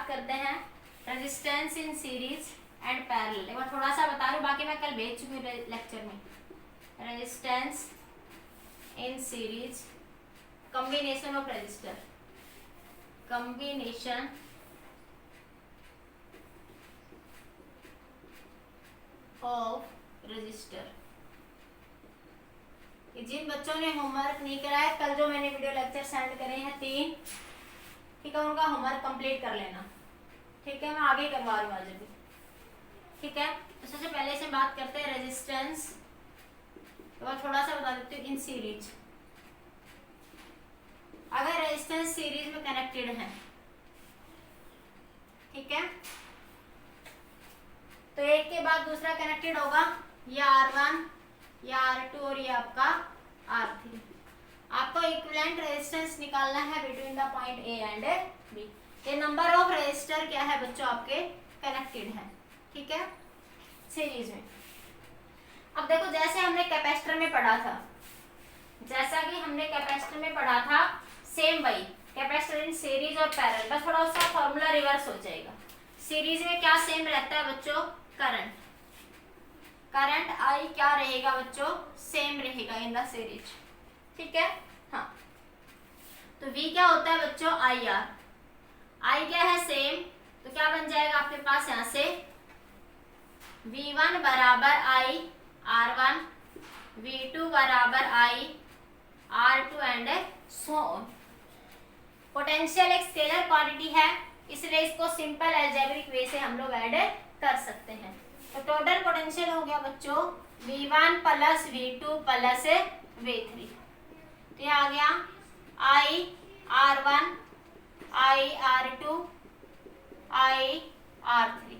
बात करते हैं resistance in series and parallel. एक बार थोड़ा सा बता रही हूँ, बाकी मैं कल भेज चुकी हूँ लेक्चर में। Resistance in series, combination of resistor, combination of resistor. जिन बच्चों ने होमवर्क नहीं करा है, कल जो मैंने वीडियो लेक्चर सेंड करे हैं 3, ठीक है, उनका होमवर्क कंप्लीट कर लेना। ठीक है, मैं आगे करवा रही हूँ आज भी। ठीक है, तो सबसे पहले से बात करते हैं रेजिस्टेंस। तो थोड़ा सा बता देती हूँ इन सीरीज। अगर रेजिस्टेंस सीरीज में कनेक्टेड है, ठीक है, तो एक के बाद दूसरा कनेक्टेड होगा, ये R1, ये R2 और ये आपका R3। आपको इक्विवेलेंट रेजिस्टेंस निकालना है between the point A and B। ये नंबर ऑफ रेजिस्टर क्या है बच्चों आपके कनेक्टेड है, ठीक है, सीरीज में। अब देखो, जैसे हमने कैपेसिटर में पढ़ा था, जैसा कि हमने कैपेसिटर में पढ़ा था, सेम वही कैपेसिटर इन सीरीज और पैरेलल, बस थोड़ा उसका फॉर्मूला रिवर्स हो जाएगा। सीरीज में क्या सेम रहता है बच्चों? करंट। करंट आई क्या रहेगा बच्चों? सेम रहेगा इन द सीरीज, ठीक है। हाँ, तो V क्या होता है बच्चों? I R. आई क्या है? सेम। तो क्या बन जाएगा आपके पास यहां से? V1 बराबर आई R1, V2 बराबर आई R2 and so on. Potential एक स्केलर क्वांटिटी है, इसलिए इसको सिंपल अलजेब्रिक वे से हम लोग ऐड कर सकते हैं। तो टोटल पोटेंशियल हो गया बच्चों V1 plus V2 plus V3। तो ये आ गया I R1, I R2, I R3।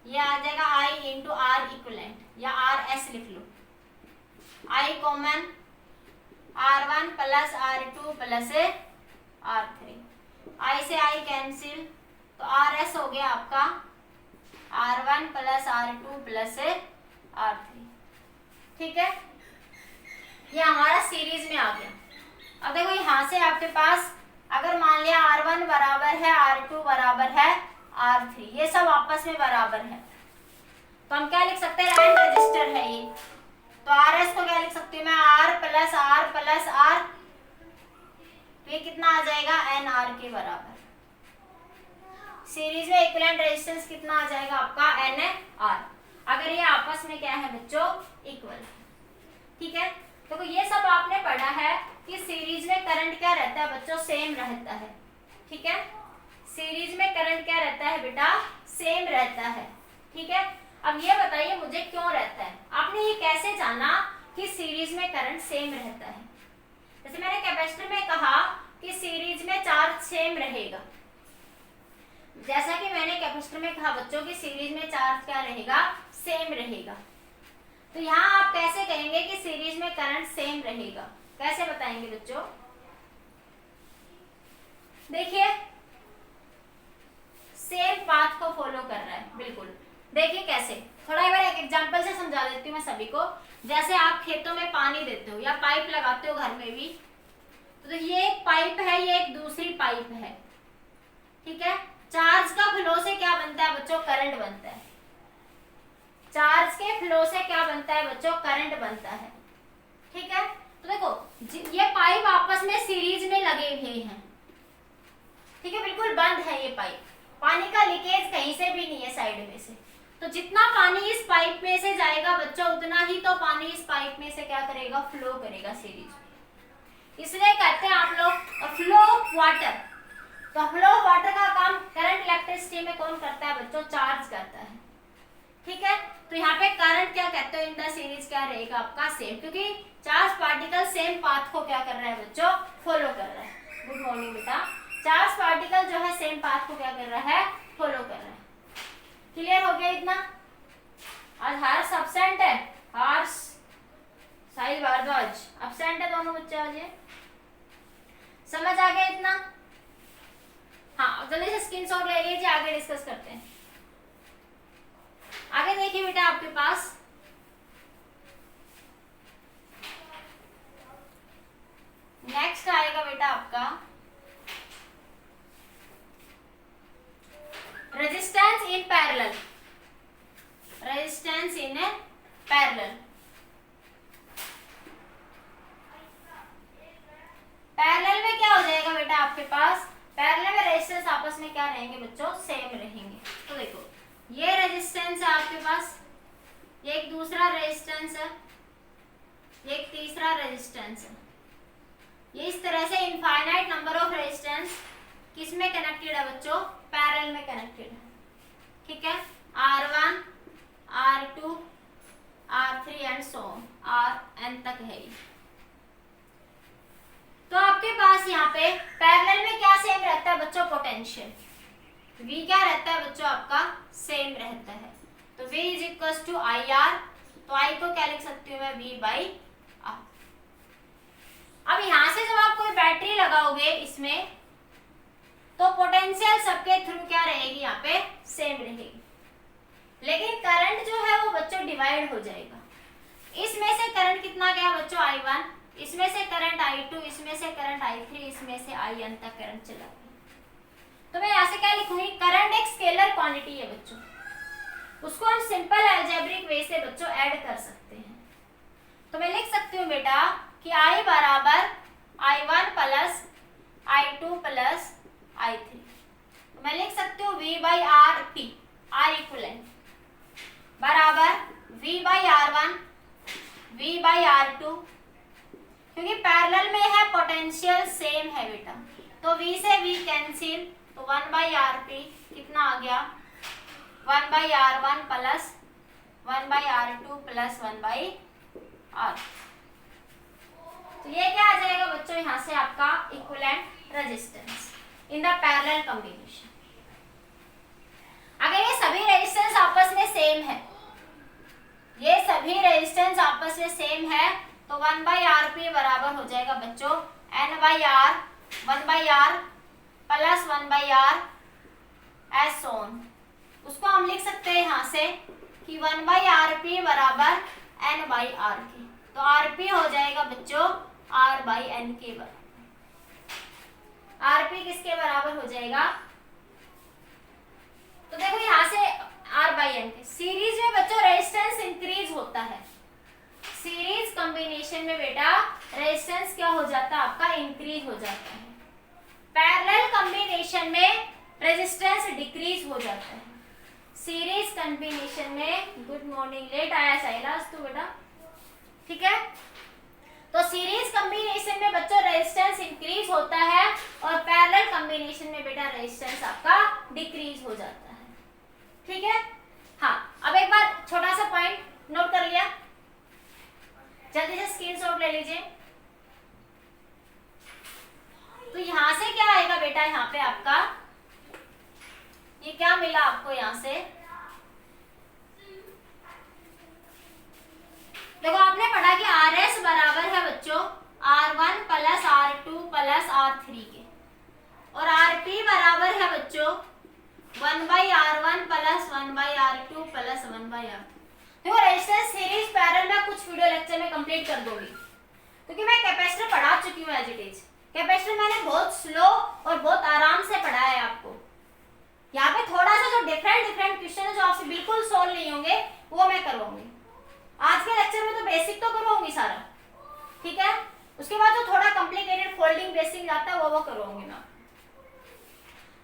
ये आ जाएगा I इंटू R इक्वलेंट या RS लिख लो। I common, R1 plus R2 plus R3। I से I कैंसिल, तो RS हो गया आपका R1 plus R2 plus R3। ठीक है, ये हमारा सीरीज में आ गया। अब देखो यहाँ से आपके पास अगर मान लिया R1 बराबर है R2 बराबर है R3, ये सब आपस में बराबर है, तो हम क्या लिख सकते हैं? एन रजिस्टर है ये, तो RS को क्या लिख सकती हूँ मैं? R plus R plus R। तो ये कितना आ जाएगा? NR के बराबर। सीरीज में इक्विवेलेंट रेजिस्टेंस कितना आ जाएगा आपका? NR। अगर ये आपस में क्या है बच्चों? इक्वल। ठीक है, तो ये सब आपने पढ़ा है कि सीरीज में करंट क्या रहता है बच्चों? सेम रहता है। ठीक है, सीरीज में करंट क्या रहता है बेटा? सेम रहता है। ठीक है, अब ये बताइए मुझे क्यों रहता है? आपने ये कैसे जाना कि सीरीज में करंट सेम रहता है? जैसे मैंने कैपेसिटर में कहा कि सीरीज में चार्ज सेम रहेगा, जैसा कि मैंने कैपेसिटर में कहा बच्चों कि सीरीज में चार्ज क्या रहेगा? सेम रहेगा। तो यहाँ आप कैसे कहेंगे कि सीरीज में करंट सेम रहेगा? कैसे बताएंगे बच्चों? देखिए, सेम पाथ को फॉलो कर रहा है, बिल्कुल। देखिए कैसे, थोड़ा एक बार एक एग्जांपल से समझा देती हूँ मैं सभी को। जैसे आप खेतों में पानी देते हो या पाइप लगाते हो घर में भी, तो ये एक पाइप है, ये एक दूसरी पाइप है। ठीक है, चार्ज का फ्लो से क्या बनता है बच्चों? करंट बनता है। चार्ज के फ्लो से क्या बनता है बच्चों? करंट बनता है। ठीक है, तो देखो ये पाइप आपस में सीरीज में लगे हुए हैं। ठीक है, बिल्कुल बंद है ये पाइप, पानी का लीकेज कहीं से भी नहीं है साइड में से। तो जितना पानी इस पाइप में से जाएगा बच्चों, उतना ही तो पानी इस पाइप में से क्या करेगा? फ्लो करेगा सीरीज में। इसलिए कहते हैं आप लोग फ्लो ऑफ वाटर। तो फ्लो ऑफ वाटर का काम करंट इलेक्ट्रिसिटी में कौन करता है बच्चों? चार्ज करता है। ठीक है, तो यहाँ पे करंट क्या कहते हो? इन द सीरीज क्या रहेगा आपका? सेम, क्योंकि चार्ज पार्टिकल सेम पाथ को क्या कर रहा है बच्चों? फॉलो कर रहा है। गुड मॉर्निंग बेटा। चार्ज पार्टिकल जो है सेम पाथ को क्या कर रहा है? फॉलो कर रहा है। क्लियर हो गया इतना? आज हर्ष अब्सेंट है, हर्ष, साहिल भारद्वाज अब्सेंट है, दोनों बच्चे आज। ये समझ आ गया इतना? हाँ, जल्दी से स्क्रीनशॉट ले लीजिए, आगे डिस्कस करते हैं। आगे देखिए बेटा, आपके पास नेक्स्ट आएगा बेटा आपका resistance in parallel, resistance in parallel, parallel में क्या हो जाएगा बेटा आपके पास, पैरेलल में रेजिस्टेंस आपस में क्या रहेंगे बच्चों, सेम रहेंगे। तो देखो ये रेजिस्टेंस है आपके पास, ये एक दूसरा रेजिस्टेंस है, ये एक तीसरा रेजिस्टेंस है, ये इस तरह से इनफाइनाइट नंबर ऑफ रेजिस्टेंस किस में कनेक्टेड है बच्चों, पैरेलल में कनेक्टेड है। ठीक है, R1, R2, R3 and so on, Rn तक है ये। तो आपके पास यहाँ पे पैरेलल में क्या सेम रहता है बच्चों, पोटेंशियल। V क्या रहता है बच्चों आपका, सेम रहता है। तो V is equal to IR, तो I को क्या लिख सकती हूँ मैं, V बाई R। अब यहाँ से जब आप कोई बैटरी लगाओगे इसमें, तो पोटेंशियल सबके थ्रू क्या रहेगी, यहाँ पे सेम रहेगी, लेकिन करंट जो है वो बच्चों डिवाइड हो जाएगा। इसमें से करंट कितना गया बच्चों, I1, इसमें से करंट I2, इसमें से करंट I3, इसमें से IN तक करंट चला गया। तो मैं यहाँ से क्या लिखूंगी, करंट एक स्केलर क्वांटिटी है बच्चों, उसको हम सिंपल अलजेब्रिक वे से बच्चों ऐड कर सकते हैं। तो मैं लिख सकती हूँ बेटा कि I बराबर I1 plus I2 plus I3, तो मैं लिख सकती हूँ V by R T, R equivalent बराबर V by R1, V by R2, क्योंकि पैरेलल में है पोटेंशियल सेम है बेटा, तो V से V कैंसिल, तो 1 बाई आर पी कितना आ गया, 1 by R1 plus 1 by R2 plus 1 by R। तो ये क्या आ जाएगा बच्चों, यहाँ से आपका equivalent resistance in the parallel combination. अगर ये सभी रेजिस्टेंस आपस में सेम है, ये सभी रेजिस्टेंस आपस में सेम है, तो 1 बाई आर पी बराबर हो जाएगा बच्चों n by R, 1 by R plus 1 by R as soon. उसको हम लिख सकते हैं यहाँ से कि 1 बाई आर पी बराबर n बाई आर के, तो आर पी हो जाएगा बच्चों r बाई n के बराबर। आर पी किसके बराबर हो जाएगा, तो देखो यहाँ से r बाई n के। सीरीज में बच्चों रेजिस्टेंस इंक्रीज होता है, सीरीज कॉम्बिनेशन में बेटा रेजिस्टेंस क्या हो जाता है आपका, इंक्रीज हो जाता है। पैरेलल कॉम्बिनेशन में रेजिस्टेंस डिक्रीज हो जाता है। सीरीज कॉम्बिनेशन में, गुड मॉर्निंग, लेट आया साइलास तू बेटा, ठीक है। तो सीरीज कॉम्बिनेशन में बच्चों रेजिस्टेंस इंक्रीज होता है और पैरेलल कॉम्बिनेशन में बेटा रेजिस्टेंस आपका डिक्रीज हो जाता है, ठीक है। हाँ, अब एक बार छोटा सा पॉइंट नोट कर लिया, जल्दी से स्क्रीनशॉट ले लीजिए। तो यहां से क्या आएगा बेटा, यहाँ पे आपका ये क्या मिला आपको, यहां से देखो आपने पढ़ा कि RS बराबर है बच्चों R1 plus R2 plus R3 के, और RP बराबर है बच्चों 1 by R1 plus 1 by R2 plus 1 by R3। देखो रेजिस्टेंस सीरीज पैरेलल में कुछ वीडियो लेक्चर में कंप्लीट कर दूंगी, क्योंकि मैं कैपेसिटर पढ़ा चुकी हूँ एज इट इज। कैपेसिटर मैंने बहुत स्लो और बहुत आराम से पढ़ाया है आपको। यहाँ पे थोड़ा सा जो डिफरेंट क्वेश्चन है जो आपसे बिल्कुल सोल्व नहीं होंगे वो मैं करवाऊंगी। आज के लेक्चर में तो बेसिक तो करवाऊंगी सारा, ठीक है। उसके बाद जो थोड़ा कॉम्प्लिकेटेड फोल्डिंग बेसिक जाता है वो करवाऊंगी मैं।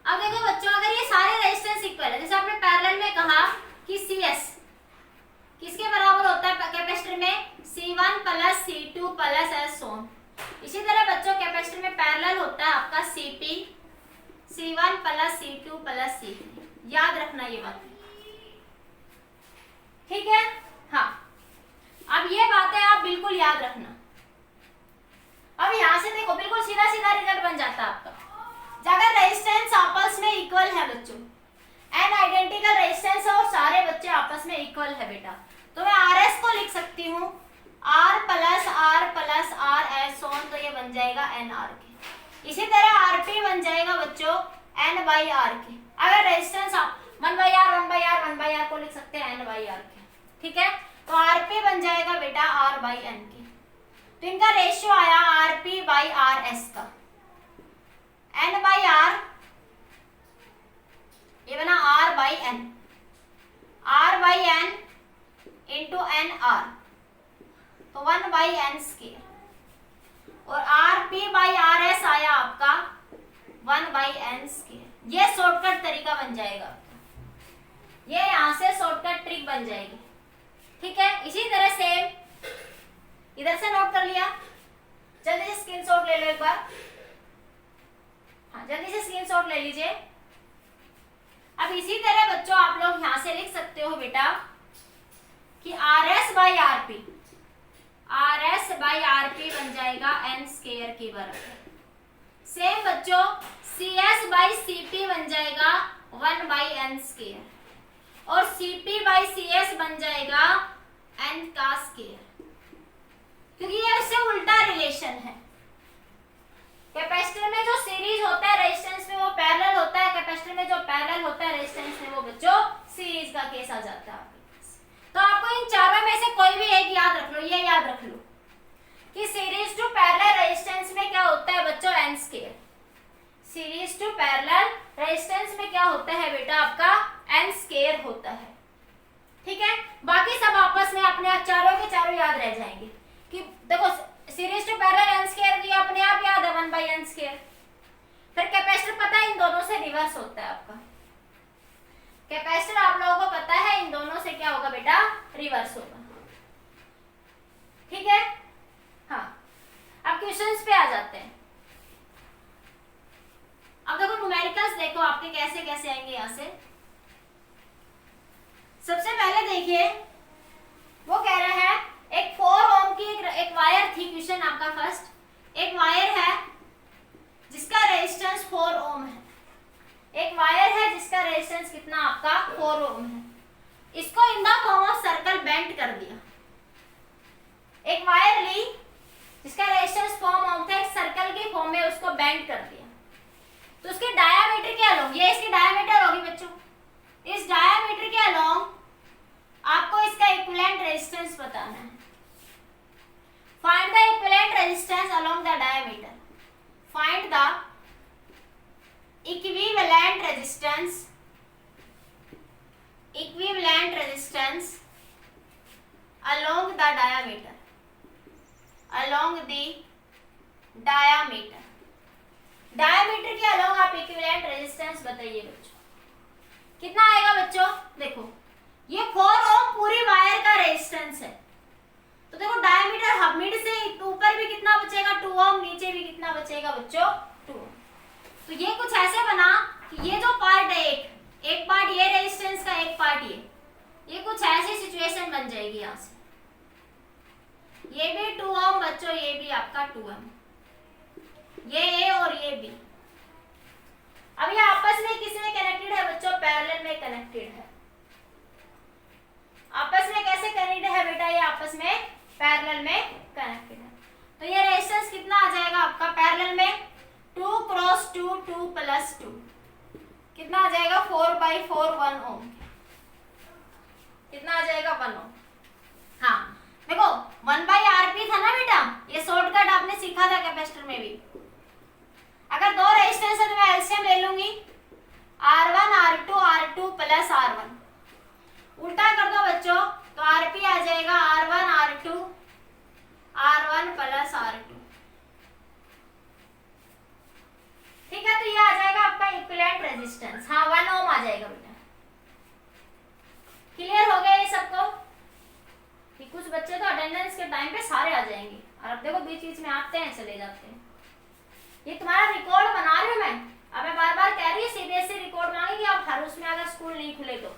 अब देखो बच्चों, अगर ये सारे रेजिस्टेंस इक्वल है, जैसे आपने पैरेलल में कहा कि CS किसके बराबर होता है कैपेसिटर में, C1 plus C2 plus S सोन। इसी तरह बच्चों कैपेसिटर में पैरेलल होता है आपका CP, C1 plus C2 plus C3। याद रखना ये बात, ठीक है। हाँ, अब ये बातें आप बिल्कुल याद रखना। अब यहां से देखो बिल्कुल सीधा सीधा रिजल्ट बन जाता है आपका। अगर रेजिस्टेंस आपस में इक्वल है बच्चों, एन आइडेंटिकल रेजिस्टेंस है और सारे बच्चे आपस में इक्वल है बेटा, तो मैं RS को लिख सकती हूँ R प्लस R एस सोन, तो ये बन जाएगा NR के। इसी तरह RP बन जाएगा बच्चों N बाई R के। अगर रेजिस्टेंस आप 1 बाई R को लिख सकते हैं N बाई R के, ठीक है। तो RP बन जाएगा बेटा R बाई N के। तो इनका रेशियो आया RP बाई RS का, N बाई R ये बना R 1/n²। ये शॉर्टकट तरीका बन जाएगा, ये यहाँ से शॉर्टकट ट्रिक बन जाएगी। ठीक है, इसी तरह सेम इधर से नोट कर लिया, जल्दी से स्क्रीनशॉट ले लो एक बार। हाँ, जल्दी से स्क्रीनशॉट ले लीजिए। अब इसी तरह बच्चों आप लोग यहां से लिख सकते हो बेटा कि RS/RP बन जाएगा n² के बराबर। सेम बच्चों CS/CP बन जाएगा 1/n², और CP/CS बन जाएगा n², क्योंकि ये इससे उल्टा रिलेशन है। कैपेसिटर में जो सीरीज होता है रेजिस्टेंस में वो पैरेलल होता है, कैपेसिटर में जो पैरेलल होता है रेजिस्टेंस में वो बच्चों सीरीज का केस आ जाता है आपके पास। तो आपको इन चारों में से कोई भी एक याद रख लो, ये याद रख लो कि सीरीज टू पैरेलल रेजिस्टेंस में क्या होता है बच्चों n²। Series to parallel resistance में क्या होता है बेटा आपका n² होता है। ठीक है, बाकी सब आपस में अपने चारों के चारों याद रह जाएंगे कि देखो सीरीज टू पैरेलल n² की अपने आप याद है 1/n²। फिर कैपेसिटर पता है इन दोनों से रिवर्स होता है आपका, कैपेसिटर आप लोगों को पता है इन दोनों से क्या होगा बेटा रिवर्स होगा। ठीक है, हाँ अब क्वेश्चंस पे आ जाते हैं। अब देखो न्यूमेरिकल्स देखो आपके कैसे कैसे आएंगे यहां से। सबसे पहले देखिए वो कह रहा है एक 4 ओम की एक वायर थी, क्वेश्चन आपका फर्स्ट। एक वायर है जिसका रेजिस्टेंस 4 ओम है, एक वायर है जिसका रेजिस्टेंस कितना आपका 4 ओम है। इसको in the form of circle bend कर दिया। एक वायर ली जिसका रेजिस्टेंस 4 ओम था, एक सर्कल के फॉर्म में उसको बेंड कर दिया। तो उसके डायामीटर के अलोंग, ये इसकी डायामीटर होगी बच्चों, इस डायामीटर के अलोंग आपको इसका इक्विवेलेंट रेजिस्टेंस बताना है। Find the equivalent resistance along the diameter. Find the equivalent resistance along the diameter, along the diameter। Diameter के अलोंग आप इक्विवेलेंट रेजिस्टेंस बताइए बच्चों, कितना आएगा बच्चों। देखो ये 4 ओम पूरी वायर का रेजिस्टेंस है, तो देखो डायमीटर मिड से ऊपर भी कितना बचेगा 2 ओम, नीचे भी कितना बचेगा बच्चों 2 ओम। तो ये कुछ ऐसे बना कि ये जो पार्ट है एक पार्ट ये रेजिस्टेंस का, एक पार्ट ये कुछ ऐसी सिचुएशन बन जाएगी। यहां से ये भी 2 ओम बच्चों, ये भी आपका 2 ओम, ये ए और ये बी। अब ये आपस में किस में कनेक्टेड है बच्चों, पैरेलल में कनेक्टेड है। आपस में कैसे कनेक्टेड है बेटा, ये आपस में पैरेलल में कनेक्टेड है। तो ये रेजिस्टेंस कितना आ जाएगा आपका पैरेलल में 2 क्रॉस 2 2 प्लस 2 कितना आ जाएगा 4/4 1 ओम। कितना आ जाएगा 1 ओम। हाँ देखो 1/RP था ना बेटा, ये शॉर्टकट आपने सीखा था कैपेसिटर में भी। अगर दो रेजिस्टेंस है तो मैं एलसीएम ले लूंगी R1 R2 प्लस R1। उल्टा कर दो बच्चों तो RP आ जाएगा R1 R1 प्लस R2। ठीक है, तो ये आ जाएगा आपका इक्विवेलेंट रेजिस्टेंस। हाँ 1 ओम आ जाएगा बेटा। क्लियर हो गया ये सबको कि कुछ बच्चे तो अटेंडेंस के टाइम पे सारे आ जाएंगे, और अब देखो बीच बीच में आते हैं चले जाते हैं। ये तुम्हारा रिकॉर्ड बना रही हूँ मैं। अब मैं बार बार कह रही हूँ सीबीएसई रिकॉर्ड मांगेगी आप हर उसमें, अगर स्कूल नहीं खुले तो।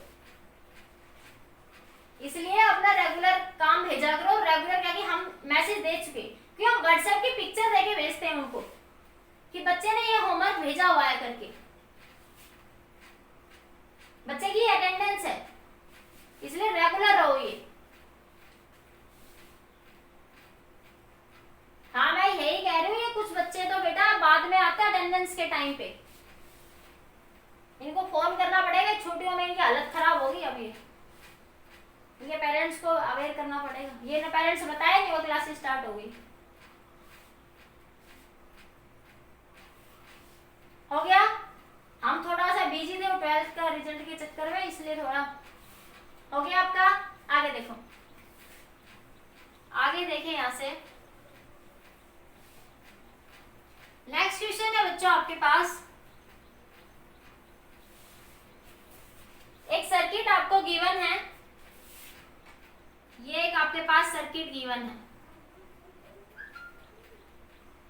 इसलिए अपना रेगुलर काम भेजा करो। रेगुलर क्या कि हम मैसेज दे चुके, क्योंकि हम व्हाट्सएप की पिक्चर देके भेजते हैं उनको कि बच्चे ने ये होमवर्क भेजा हुआ है करके। बच्चे की अटेंडेंस है, इसलिए रेगुलर रहो ये। हाँ मैं यही कह रही हूँ, ये कुछ बच्चे तो बेटा बाद में आते हैं अटेंडेंस के टाइम पे, इनको फोन करना पड़ेगा। छुट्टियों में इनकी हालत खराब होगी। अब ये पेरेंट्स को अवेयर करना पड़ेगा। ये ना पेरेंट्स बताए नहीं वो क्लासेस स्टार्ट हो गई। हो गया, हम थोड़ा सा बिजी थे 12th का रिजल्ट के चक्कर में, इसलिए थोड़ा हो गया आपका। आगे देखो, आगे देखें यहां से नेक्स्ट क्वेश्चन है बच्चों आपके पास आपके पास सर्किट गिवन है,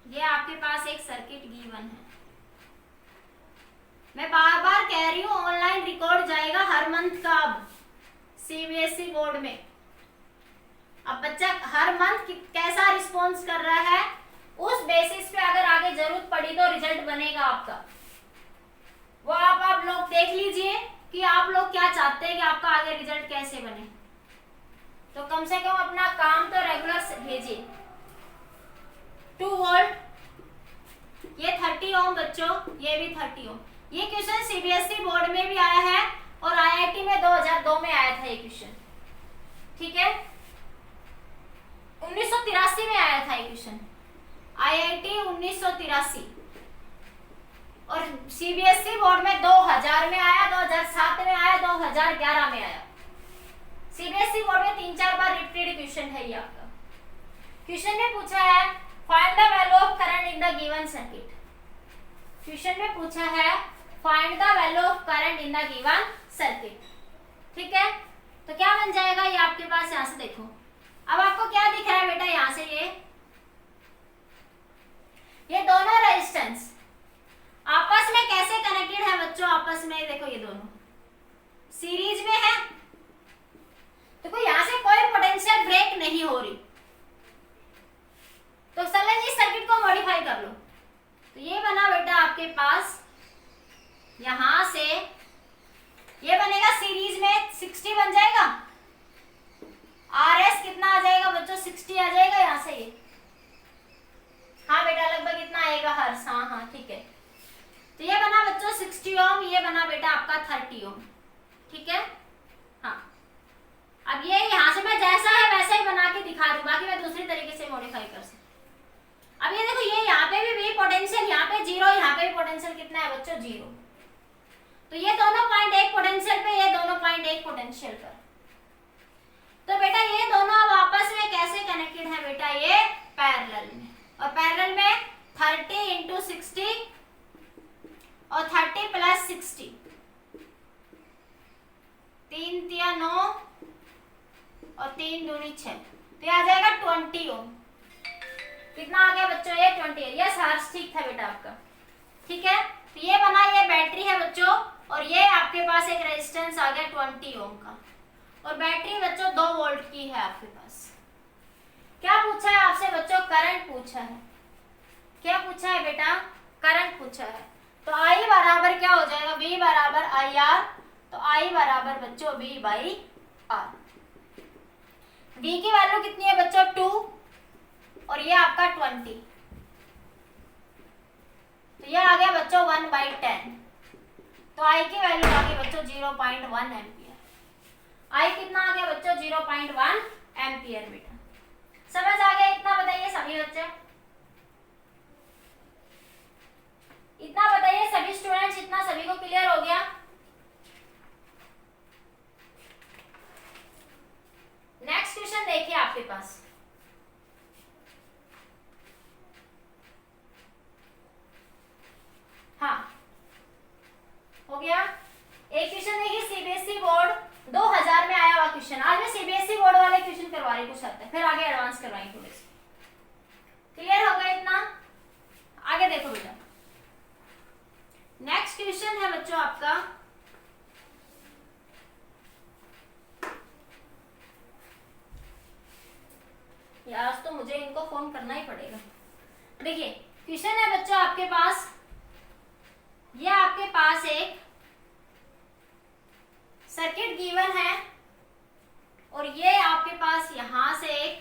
ये आपके पास एक सर्किट गिवन है। मैं बार बार कह रही हूँ ऑनलाइन रिकॉर्ड जाएगा हर मंथ का अब सीबीएसई बोर्ड में। अब बच्चा हर मंथ कैसा रिस्पॉन्स कर रहा है उस बेसिस पे अगर आगे जरूरत पड़ी तो रिजल्ट बनेगा आपका, वो आप लोग देख लीजिए कि आप लोग क्या चाहते हैं कि आपका आगे रिजल्ट कैसे बने। तो कम से कम अपना काम तो रेगुलर भेजिए। 2 वोल्ट, ये 30 ओम बच्चों, ये भी 30 ओम। ये क्वेश्चन सीबीएसई बोर्ड में भी आया है और आईआईटी में 2002 में आया था ये क्वेश्चन, ठीक है। 1983 में आया था ये क्वेश्चन, आईआईटी 1983, और सीबीएसई बोर्ड में 2000 में आया, 2007 में आया, 2011 में आया। सीबीएसई बोर्ड में 3-4 बार रिपीटेड क्वेश्चन है ये आपका। क्वेश्चन में पूछा है find the value of current in the given circuit. Question में पूछा है find the value of current in the given circuit, ठीक है। तो क्या बन जाएगा ये आपके पास, यहां से देखो। अब आपको क्या दिख रहा है बेटा, यहां से ये दोनों रेजिस्टेंस आपस में कैसे कनेक्टेड है बच्चों, आपस में देखो ये दोनों सीरीज में है। देखो यहां से कोई पोटेंशियल ब्रेक नहीं हो रही, तो चलो इस सर्किट को मॉडिफाई कर लो। तो ये बना बेटा आपके पास, यहां से ये बनेगा सीरीज में 60 बन जाएगा। आरएस कितना आ जाएगा बच्चों, 60 आ जाएगा यहां से ये। हाँ बेटा लगभग इतना आएगा हर्ष, हाँ हाँ ठीक है। तो ये बना बच्चों 60 ओम, ये बना बेटा आपका 30 ओम, ठीक है। हाँ अब ये यहाँ से मैं जैसा है वैसा ही बना के दिखा दूं, बाकी मैं दूसरी तरीके से मॉडिफाई कर सकती। अब ये देखो ये यहाँ पे भी पोटेंशियल, यहाँ पे 0, यहाँ पे भी पोटेंशियल कितना है बच्चों 0। तो ये दोनों पॉइंट एक पोटेंशियल पे, ये दोनों पॉइंट एक पोटेंशियल पर। तो बेटा ये दोनों अब आपस में कैसे कनेक्टेड है बेटा, ये पैरेलल में, और पैरेलल में 30 इंटू 60 और 30 प्लस 60, 3 तिया 9 और 3 दूनी 6, तो ये आ जाएगा 20 ओम। कितना आ गया बच्चों ये 20। यस हर्ष ठीक था बेटा आपका, ठीक है। तो ये बना, ये बैटरी है बच्चों, और ये आपके पास एक रेजिस्टेंस आ गया 20 ओम का, और बैटरी बच्चों 2 वोल्ट की है आपके पास। क्या पूछा है आपसे बच्चों, करंट पूछा है। क्या पूछा है बेटा, करंट पूछा है। तो I बराबर क्या हो जाएगा, V बराबर IR, तो I बराबर बच्चों V बाई R। V की वैल्यू कितनी है बच्चों 2, और ये आपका 20, तो ये आ गया बच्चों 1/10। तो I की वैल्यू आ गई बच्चों 0.1 एम्पियर। I कितना आ गया बच्चों 0.1 एम्पियर। बेटा समझ आ गया इतना, बताइए सभी बच्चे, इतना बताइए सभी स्टूडेंट्स, इतना सभी को क्लियर हो गया। नेक्स्ट क्वेश्चन देखिए आपके पास, हाँ हो गया। एक क्वेश्चन देखिए सीबीएसई बोर्ड 2000 में आया हुआ क्वेश्चन। आज मैं सीबीएसई बोर्ड वाले क्वेश्चन करवा रही, कुछ आता है फिर आगे एडवांस करवाएंगे थोड़े से। क्लियर हो गया इतना, आगे देखो बेटा। नेक्स्ट क्वेश्चन है बच्चों आपका, यार तो मुझे इनको फोन करना ही पड़ेगा। देखिए क्वेश्चन है बच्चों आपके पास, ये आपके पास एक सर्किट गिवन है, और ये आपके पास यहां से एक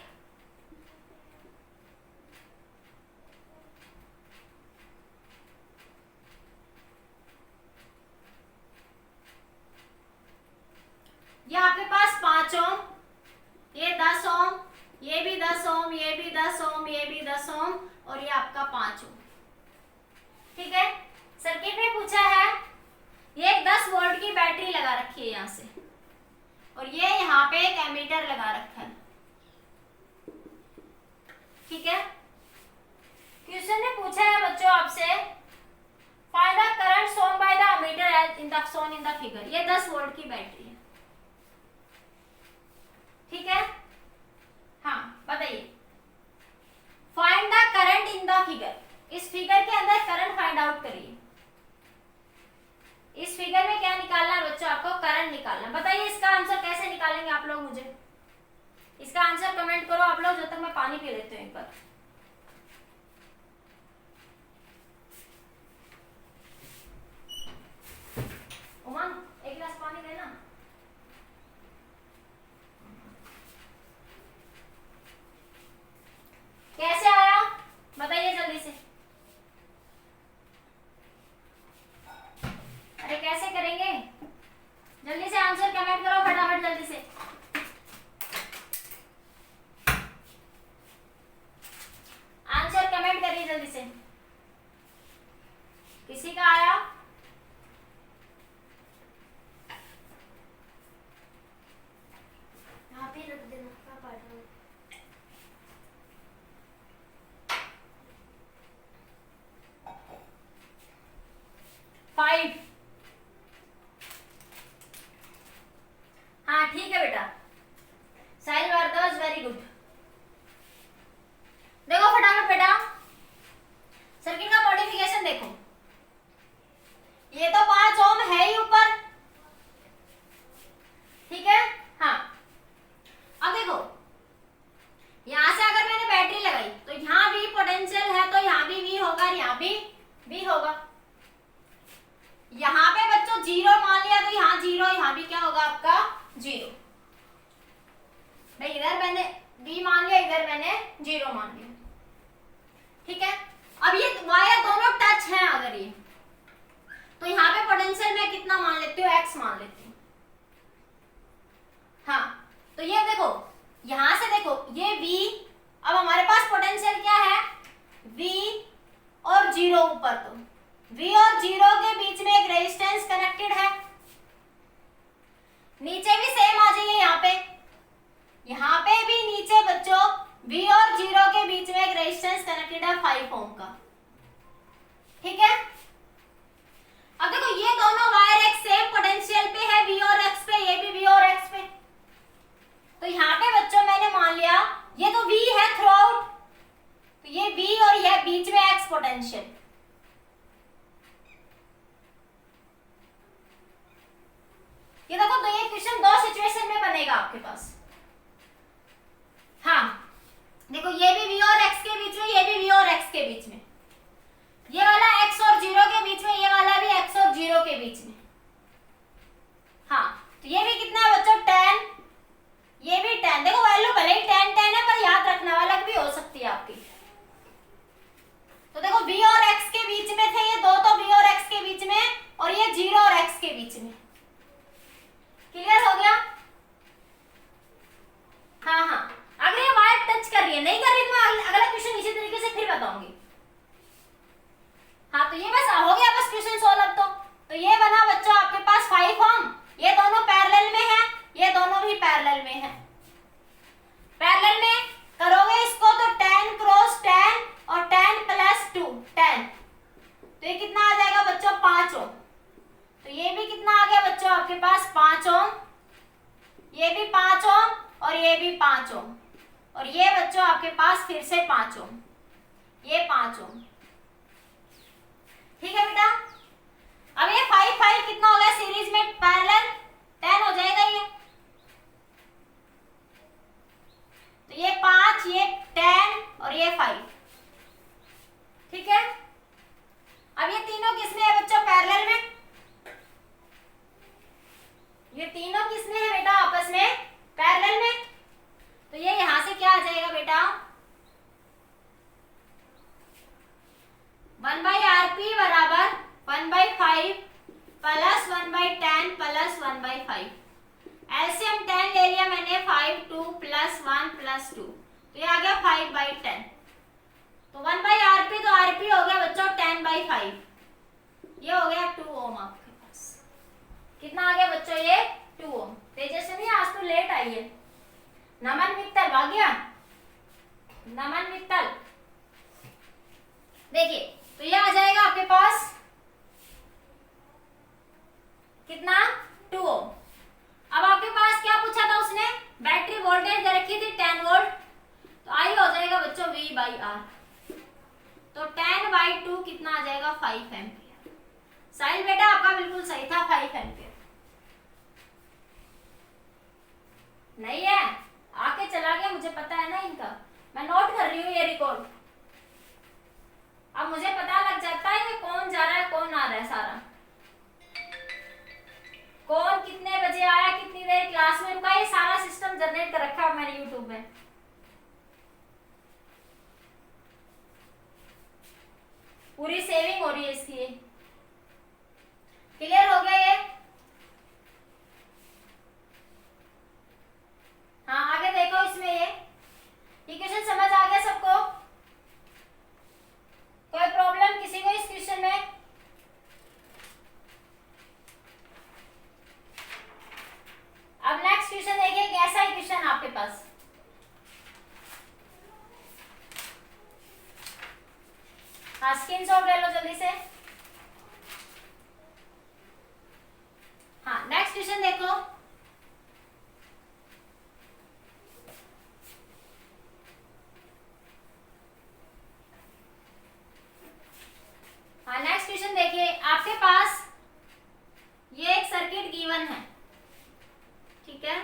ये आपके पास 5 ओम, ये 10 ओम, ये भी 10 ओम, ये भी 10 ओम, ये भी 10 ओम, और ये आपका 5 ओम, ठीक है। सर्किट में पूछा है ये एक 10 वोल्ट की बैटरी लगा रखी है यहां से, और ये यहाँ पे एक एमीटर लगा रखा है, ठीक है। क्वेश्चन ने पूछा है बच्चों आपसे find the current shown by the ammeter as in the shown in the figure. ये 10 वोल्ट की बैटरी है, ठीक है। निकालना है। बताइए इसका आंसर कैसे निकालेंगे आप लोग, मुझे इसका आंसर कमेंट करो आप लोग, जब तक मैं पानी पी लेती हूँ एक बार। उमंग एक गिलास पानी देना। कैसे आया बताइए जल्दी से। अरे कैसे करेंगे, जल्दी से आंसर कमेंट करो फटाफट जल्दी से। आंसर कमेंट करिए जल्दी से। किसी का आया? यहाँ पे रख देना, क्या पढ़ रहे हो? फाइव। हाँ ठीक है बेटा, साहिल भारद्वाज वेरी गुड। देखो फटाफट बेटा सर्किट का मॉडिफिकेशन देखो, ये तो 5 ओम है ही ऊपर, ठीक है। हाँ अब देखो यहां से अगर मैंने बैटरी लगाई तो यहाँ भी पोटेंशियल है, तो यहाँ भी V होगा और यहाँ भी V होगा। यहाँ पे बच्चों जीरो मान लिया तो यहाँ जीरो, यहाँ भी क्या होगा आपका जीरो। भाई इधर मैंने V मान लिया, इधर मैंने जीरो मान लिया, ठीक है। अब ये वायर दोनों टच हैं अगर ये, तो यहाँ पे पोटेंशियल मैं कितना मान लेती हूँ, x मान लेती हूँ। हाँ तो ये देखो यहां से देखो ये V, अब हमारे पास पोटेंशियल क्या है V और जीरो ऊपर, तो V और जीरो के बीच में एक रेजिस्टेंस कनेक्टेड है। नीचे भी सेम आ जाइए, यहाँ पे भी नीचे बच्चों V और जीरो के बीच में एक रेजिस्टेंस कनेक्टेड है 5 ओम का, ठीक है। अब देखो ये दोनों वायर एक सेम पोटेंशियल पे है, V और X पे, ये भी V और X पे, तो यहाँ पे बच्चों मैंने मान लिया ये तो V है थ्रू आउट, तो ये V और ये बीच में X पोटेंशियल। ये देखो तो ये क्वेश्चन दो सिचुएशन में बनेगा आपके पास। हाँ देखो ये भी V और X के बीच में, ये भी V और X के बीच में, ये वाला X और जीरो के बीच में, ये वाला भी X और जीरो के बीच में। हाँ तो ये भी कितना है बच्चों 10, ये भी 10। देखो वैल्यू भले ही 10 10 है पर याद रखने वाला भी हो सकती है आपकी। तो देखो V और X के बीच में थे ये दो, तो V और X के बीच में, और ये जीरो और X के बीच में। क्लियर हो गया? हाँ हाँ अगर ये वायर टच कर रही है, नहीं कर रही तो मैं अगला क्वेश्चन इसी तरीके से फिर बताऊंगी। हाँ तो ये बस हो गया बस क्वेश्चन सॉल्व। अब तो ये बना बच्चों आपके पास 5 ओम, ये दोनों पैरेलल में है, ये दोनों भी पैरेलल में है। पैरेलल में करोगे इसको तो 10 क्रॉस 10 और 10 प्लस 2 10, तो ये कितना आ जाएगा बच्चों 5 ओम। तो ये भी कितना आ गया बच्चों आपके पास 5 ओम, ये भी 5 ओम और ये भी 5 ओम, और ये बच्चों आपके पास फिर से 5 ओम, ये 5 ओम, ठीक है बेटा। अब ये 5 5 कितना हो गया सीरीज में पैरेलल 10 हो जाएगा ये, तो ये 5 ये 10 और ये 5, ठीक है। अब ये तीनों किसमें है बच्चों पैरेलल में, ये तीनों किसमें है बेटा आपस में पैरेलल में, तो ये यहां से क्या आ जाएगा बेटा 1/RP बराबर 1/5 प्लस 1/10 प्लस 1/5। एलसीएम 10 ले लिया मैंने, 5 2 प्लस 1 प्लस 2, तो ये आ गया 5/10। तो 1/RP तो RP हो गया बच्चों 10/5, ये हो गया 2 ओम आपके पास। कितना आ गया बच्चों ये 2 ओम। तेजस्वी आज तो लेट आई है। नमन मित्तल भाग गया, नमन मित्तल देखिए, तो ये आ जाएगा आपके पास कितना 2 ओम। अब आपके पास क्या पूछा था उसने, बैटरी वोल्टेज दे रखी थी 10 वोल्ट, तो आई हो जाएगा बच्चों V/R, तो 10/2 कितना आ जाएगा 5 एम्पियर। साहिल बेटा आपका बिल्कुल सही था 5 एम्पियर। नहीं है, आके चला गया, मुझे पता है ना इनका, मैं नोट कर रही हूँ ये रिकॉर्ड। अब मुझे पता लग जाता है कि कौन जा रहा है कौन आ रहा है, सारा कौन कितने बजे आया, कितनी देर क्लास में रुका, ये सारा सिस्टम जनरेट कर रखा है मैंने यूट्यूब में। पूरी सेविंग हो रही है इसकी। क्लियर हो गया ये? हाँ आगे देखो, इसमें ये क्वेश्चन समझ आ गया सबको? कोई प्रॉब्लम किसी को इस क्वेश्चन में? अब नेक्स्ट क्वेश्चन देखिए, कैसा है क्वेश्चन आपके पास। हाँ स्क्रीनशॉट ले लो जल्दी से। हाँ नेक्स्ट क्वेश्चन देखो। हाँ नेक्स्ट क्वेश्चन देखिए, आपके पास ये एक सर्किट गिवन है, ठीक है,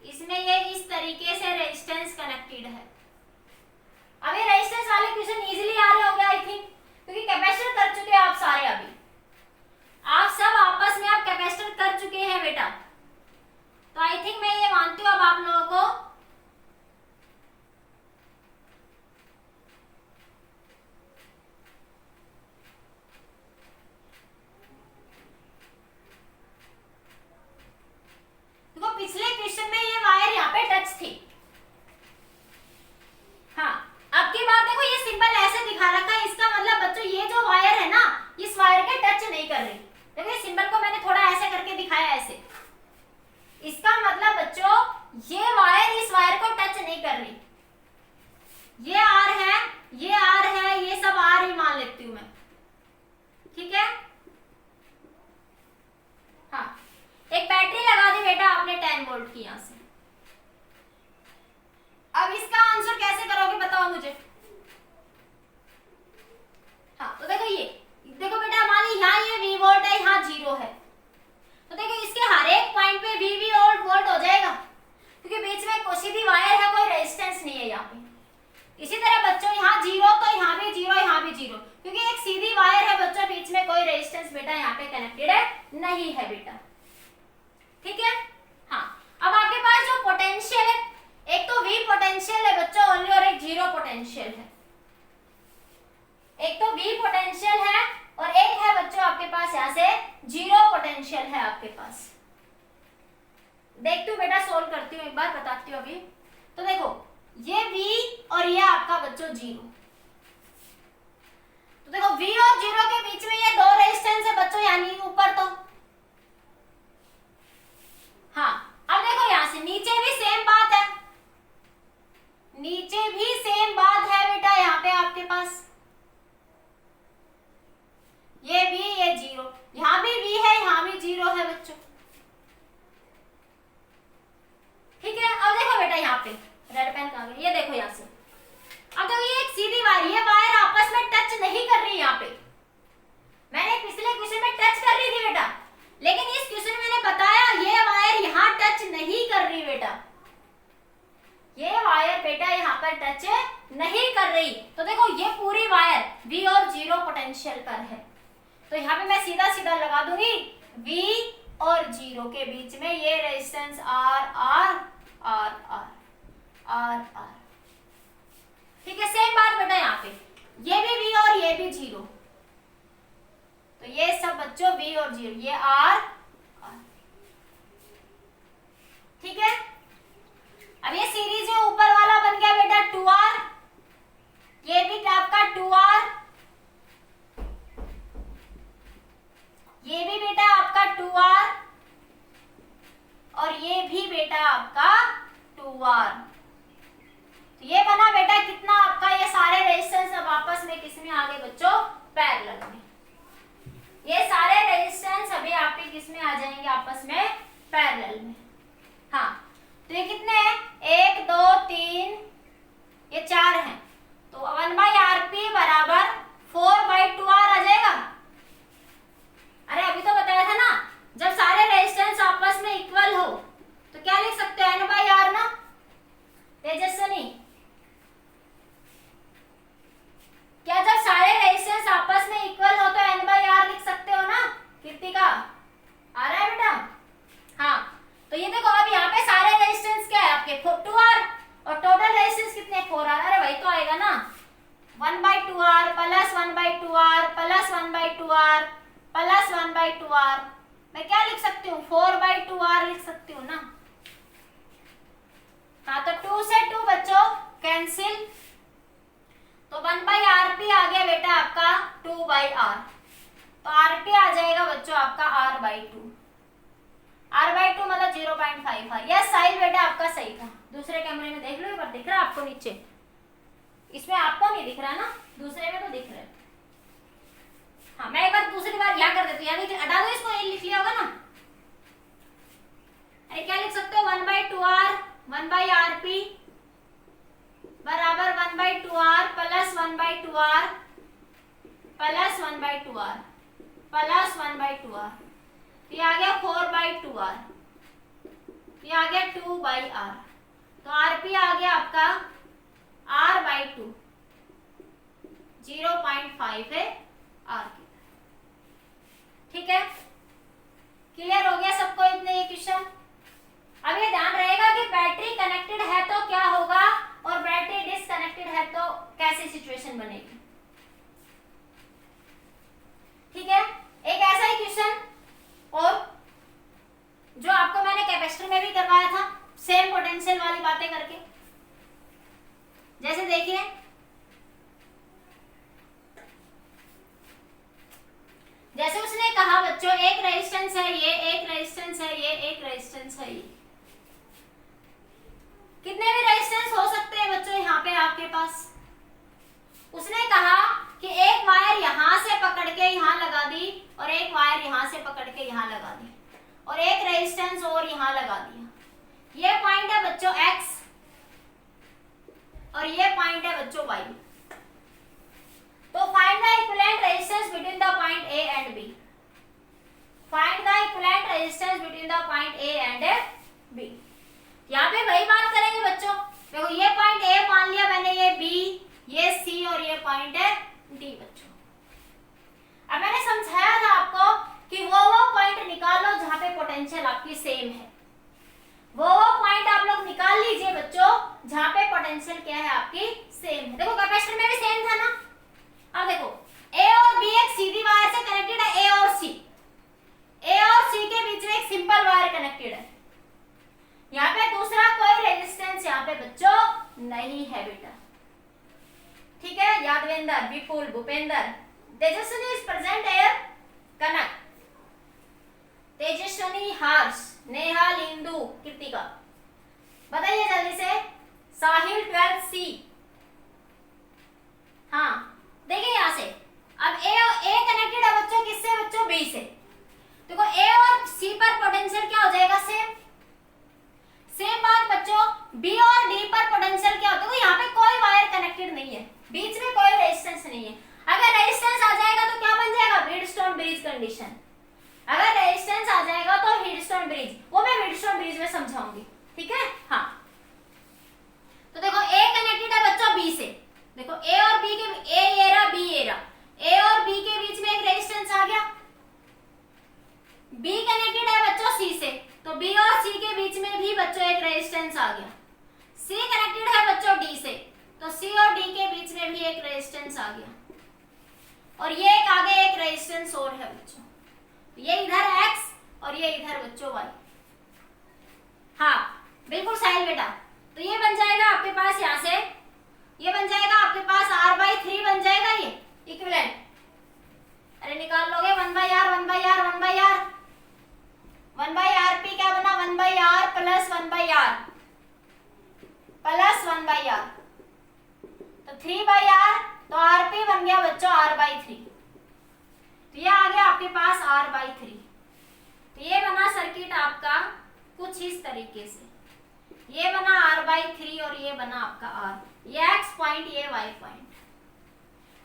इसमें ये इस तरीके से रेजिस्टेंस कनेक्टेड है। अब ये रेजिस्टेंस वाले क्वेश्चन इजीली आ रहे होंगे आई थिंक, क्योंकि कैपेसिटर कर चुके हैं आप सारे, अभी आप सब आपस में आप कैपेसिटर कर चुके हैं बेटा, तो आई थिंक मैं ये मानती हूँ अब आप लोगों को देखो पिछले क्वेश्चन में ये वायर यहाँ पे टच थी। हाँ अब की बात देखो, ये सिंबल ऐसे दिखा रखा है, इसका मतलब बच्चों ये जो वायर है ना, इस वायर के टच नहीं कर रही। देखो इस सिंबल को मैंने थोड़ा ऐसे करके दिखाया, ऐसे, इसका मतलब बच्चों ये वायर इस वायर को टच नहीं कर रही। ये आर है, ये आर है, ये सब आर ही मान लेती हूं मैं, ठीक है। हाँ एक बैटरी लगा दी बेटा आपने 10 वोल्ट की यहां से। अब इसका आंसर कैसे करोगे बताओ मुझे। हाँ तो देखो ये, देखो बेटा हमारी यहाँ ये V वोल्ट है, यहाँ 0 है, तो देखो इसके हर एक पॉइंट पे V वोल्ट हो जाएगा, क्योंकि बीच में कोई सीधी वायर है, कोई रेजिस्टेंस नहीं है यहाँ पे। इसी तरह बच्चों यहाँ 0 तो यहाँ भी 0, यहाँ भी 0, क्योंकि एक सीधी वायर है बच्चों, बीच में कोई रेजिस्टेंस बेटा यहाँ पे कनेक्टेड है नहीं है बेटा, ठीक है। हाँ अब आपके पास जो पोटेंशियल है, एक तो V पोटेंशियल है बच्चों ओनली, और एक 0 पोटेंशियल है। एक तो V पोटेंशियल है और एक है बच्चों आपके पास यहाँ से 0 पोटेंशियल है आपके पास। देखती हूँ बेटा, सोल्व करती हूँ एक बार, बताती हूँ अभी। तो देखो ये V और ये आपका बच्चों 0, तो देखो V और 0 के बीच में ये दो रेजिस्टेंस है बच्चों, यानी ऊपर तो। हाँ अब देखो यहाँ से नीचे भी सेम बात है, नीचे भी सेम बात है बेटा, यहाँ पे आपके पास ये V ये 0, यहाँ भी V है, यहाँ भी 0 है बच्चों, ठीक है। अब देखो बेटा यहाँ पे रेड पेन कहाँ गया, ये देखो यहाँ से। अब देखो ये एक सीधी वायर, ये वायर आपस में टच नहीं कर रही, यहाँ पे मैंने पिछले क्वेश्चन में टच कर रही थी बेटा, लेकिन इस क्वेश्चन में मैंने बताया ये वायर यहाँ टच नहीं कर रही बेटा, ये वायर बेटा यहाँ पर टच नहीं कर रही। तो देखो ये पूरी वायर V और 0 पोटेंशियल पर है, तो यहाँ पे मैं सीधा सीधा लगा दूंगी V और 0 के बीच में ये रेजिस्टेंस R, ठीक है। सेम बात बेटा यहाँ पे, ये भी V और ये भी 0, तो ये सब बच्चों V और 0, ये R, ठीक है। अब ये सीरीज में ऊपर वाला बन गया बेटा 2R, ये भी आपका 2R, ये भी बेटा आपका 2R, और ये भी बेटा आपका 2R। तो ये बना बेटा कितना आपका, ये सारे रेजिस्टेंस अब आपस में किसमें आ गए बच्चों, पैरेलल में। ये सारे रेजिस्टेंस अभी आपके किसमें आ जाएंगे, आपस में पैरेलल में। हाँ तो ये कितने हैं, 1 2 3, ये 4 हैं, तो 1/Rp बराबर 4/2R आ जाएगा। अरे अभी तो बताया था ना, जब सारे रेजिस्टेंस आपस में इक्वल हो तो क्या लिख सकते आर प्लस 1/2r। मैं क्या लिख सकती हूँ, 4/2r लिख सकती हूँ ना। हाँ, तो 2 से 2 बच्चों कैंसिल, तो 1/rp आ गया बेटा आपका 2/r। तो rp आ जाएगा बच्चों आपका r/2। r/2 मतलब 0.5r। यह साइड बेटा आपका सही था। दूसरे कैमरे में देख लो, एक बार दिख रहा है आपको नीचे, इसमें आपको नहीं दिख रहा ना, दूसरे में तो दिख रहा है। हाँ, मैं एक बार दूसरी बार यहाँ कर देती हूँ, यानी हटा दो इसको, ये लिख लिया होगा ना। अरे क्या लिख सकते हो, 1/2r 1/rp बराबर 1/2r plus 1/2r plus 1/2r plus 1/2r। ये आ गया 4/2r, ये आ गया 2/r। तो rp आ गया आपका r/2, 0.5 है r की। ठीक है, क्लियर हो गया सबको इतने ये क्वेश्चन। अब ये ध्यान रहेगा कि बैटरी कनेक्टेड है तो क्या होगा और बैटरी डिसकनेक्टेड है तो कैसी सिचुएशन बनेगी। ठीक है, एक ऐसा ही क्वेश्चन और जो आपको मैंने कैपेसिटर में भी करवाया था, सेम पोटेंशियल वाली बातें करके। जैसे देखिए, जैसे उसने कहा बच्चों एक रेजिस्टेंस है ये, एक रेजिस्टेंस है ये, एक रेजिस्टेंस है ये। कितने भी रेजिस्टेंस हो सकते हैं बच्चों यहाँ पे आपके पास। उसने कहा कि एक वायर यहां से पकड़ के यहां लगा दी और एक वायर यहां से पकड़ के यहां लगा दी और एक रेजिस्टेंस और यहां लगा दिया। ये पॉइंट है बच्चों x और ये पॉइंट है बच्चों y। तो find the equivalent resistance between the point A and B। Find the equivalent resistance between the point A and B। यहाँ पे वही बात करेंगे बच्चों। देखो ये पॉइंट A मान लिया मैंने, ये B, ये C और ये पॉइंट है D बच्चों। अब मैंने समझाया था आपको कि वो पॉइंट निकालो जहां पे पोटेंशियल आपकी सेम है। वो पॉइंट आप लोग निकाल लीजिए बच्चों जहां पे पोटेंशियल क्या है आपकी सेम है। देखो कैपेसिटर में भी सेम था ना। अब देखो A और B एक सीधी वायर से कनेक्टेड है, A और C। A और C के बीच में एक सिंपल वायर कनेक्टेड है। यहाँ पे दूसरा कोई रेजिस्टेंस यहाँ पे बच्चों नहीं है बेटा। ठीक है, Yadvendra, Vipul, Bhupendra, Tejaswini is present here, Kanak, Tejaswini, Harsh, Neha, Lindu, Kritika. बताइए जल्दी से। साहिल 12 C। हाँ देखिए यहाँ से अब A कनेक्टेड है बच्चों किससे, बच्चों B से। देखो A और C पर पोटेंशियल क्या हो जाएगा, सेम। सेम बात बच्चों B और D पर पोटेंशियल क्या होता है। यहाँ पे कोई वायर कनेक्टेड नहीं है, बीच में कोई रेजिस्टेंस नहीं है। अगर रेजिस्टेंस आ जाएगा तो क्या बन जाएगा, व्हीटस्टोन ब्रिज कंडीशन। अगर रेजिस्टेंस आ जाएगा तो व्हीटस्टोन ब्रिज, वो मैं व्हीटस्टोन ब्रिज में समझाऊंगी। ठीक है, हाँ। तो देखो A कनेक्टेड है बच्चों B से। देखो A और B के, A ये रहा, B ये रहा, A और B के बीच में एक रेजिस्टेंस आ गया। B कनेक्टेड है बच्चों C से, तो B और C के बीच में भी बच्चों एक रेजिस्टेंस आ गया। C कनेक्टेड है बच्चों D से, तो C और D के बीच में भी एक रेजिस्टेंस आ गया और ये एक आगे एक रेजिस्टेंस और है बच्चों। ये इधर X और ये इधर बच्चों Y। हाँ बिल्कुल सही बेटा। तो ये बन जाएगा आपके पास, यहाँ से ये बन जाएगा आपके पास r/3 बन जाएगा ये इक्विवेलेंट। अरे निकाल लोगे 1/r 1/r 1/r 1/rp क्या बना, 1/r plus 1/r plus 1/r, तो 3/r, तो rp बन गया बच्चों r/3। तो ये आ गया आपके पास r/3। तो ये बना सर्किट आपका कुछ इस तरीके से, ये बना r/3 और ये बना आपका r, ये x पॉइंट ये y पॉइंट।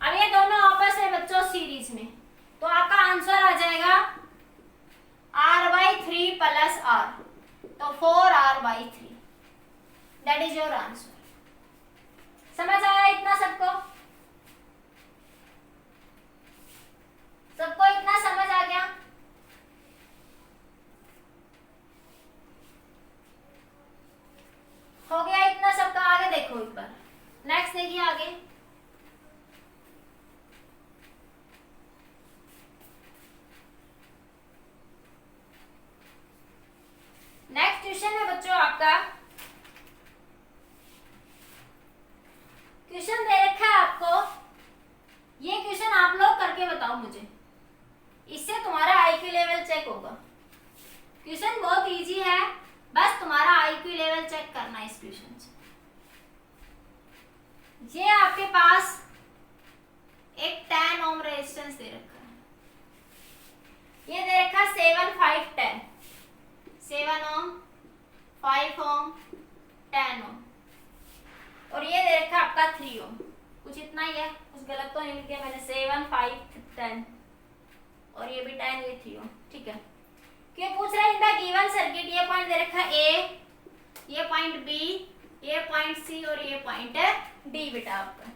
अब ये दोनों आपस में बच्चों सीरीज में, तो आपका आंसर आ जाएगा r/3 प्लस r, तो 4r/3। That is your answer. समझ आया इतना सबको? सबको इतना समझ आ गया? हो गया इतना सबका? आगे देखो एक बार, नेक्स्ट देखिए आगे। आपका क्वेश्चन दे रखा है आपको, ये क्वेश्चन आप लोग करके बताओ मुझे, इससे तुम्हारा आईक्यू लेवल चेक होगा। क्वेश्चन बहुत इजी है, बस तुम्हारा आईक्यू लेवल चेक करना है इस क्वेश्चन से। ये आपके पास एक 10 ओम रेजिस्टेंस दे रखा है, ये दे रखा है 7, 5, 10, 7 ओम, 5 ओम, 10 ओम, और ये दे रखा है आपका 3 ओम। कुछ इतना ही है, कुछ गलत तो नहीं लिख दिया मैंने। 7, 5, 10 और ये भी 10, ये 3 ओम, ठीक है। क्यों पूछ रहा है इन द गिवन सर्किट, ये पॉइंट दे रखा है ए, ये पॉइंट बी, ये पॉइंट सी और ये पॉइंट डी बेटा आपका।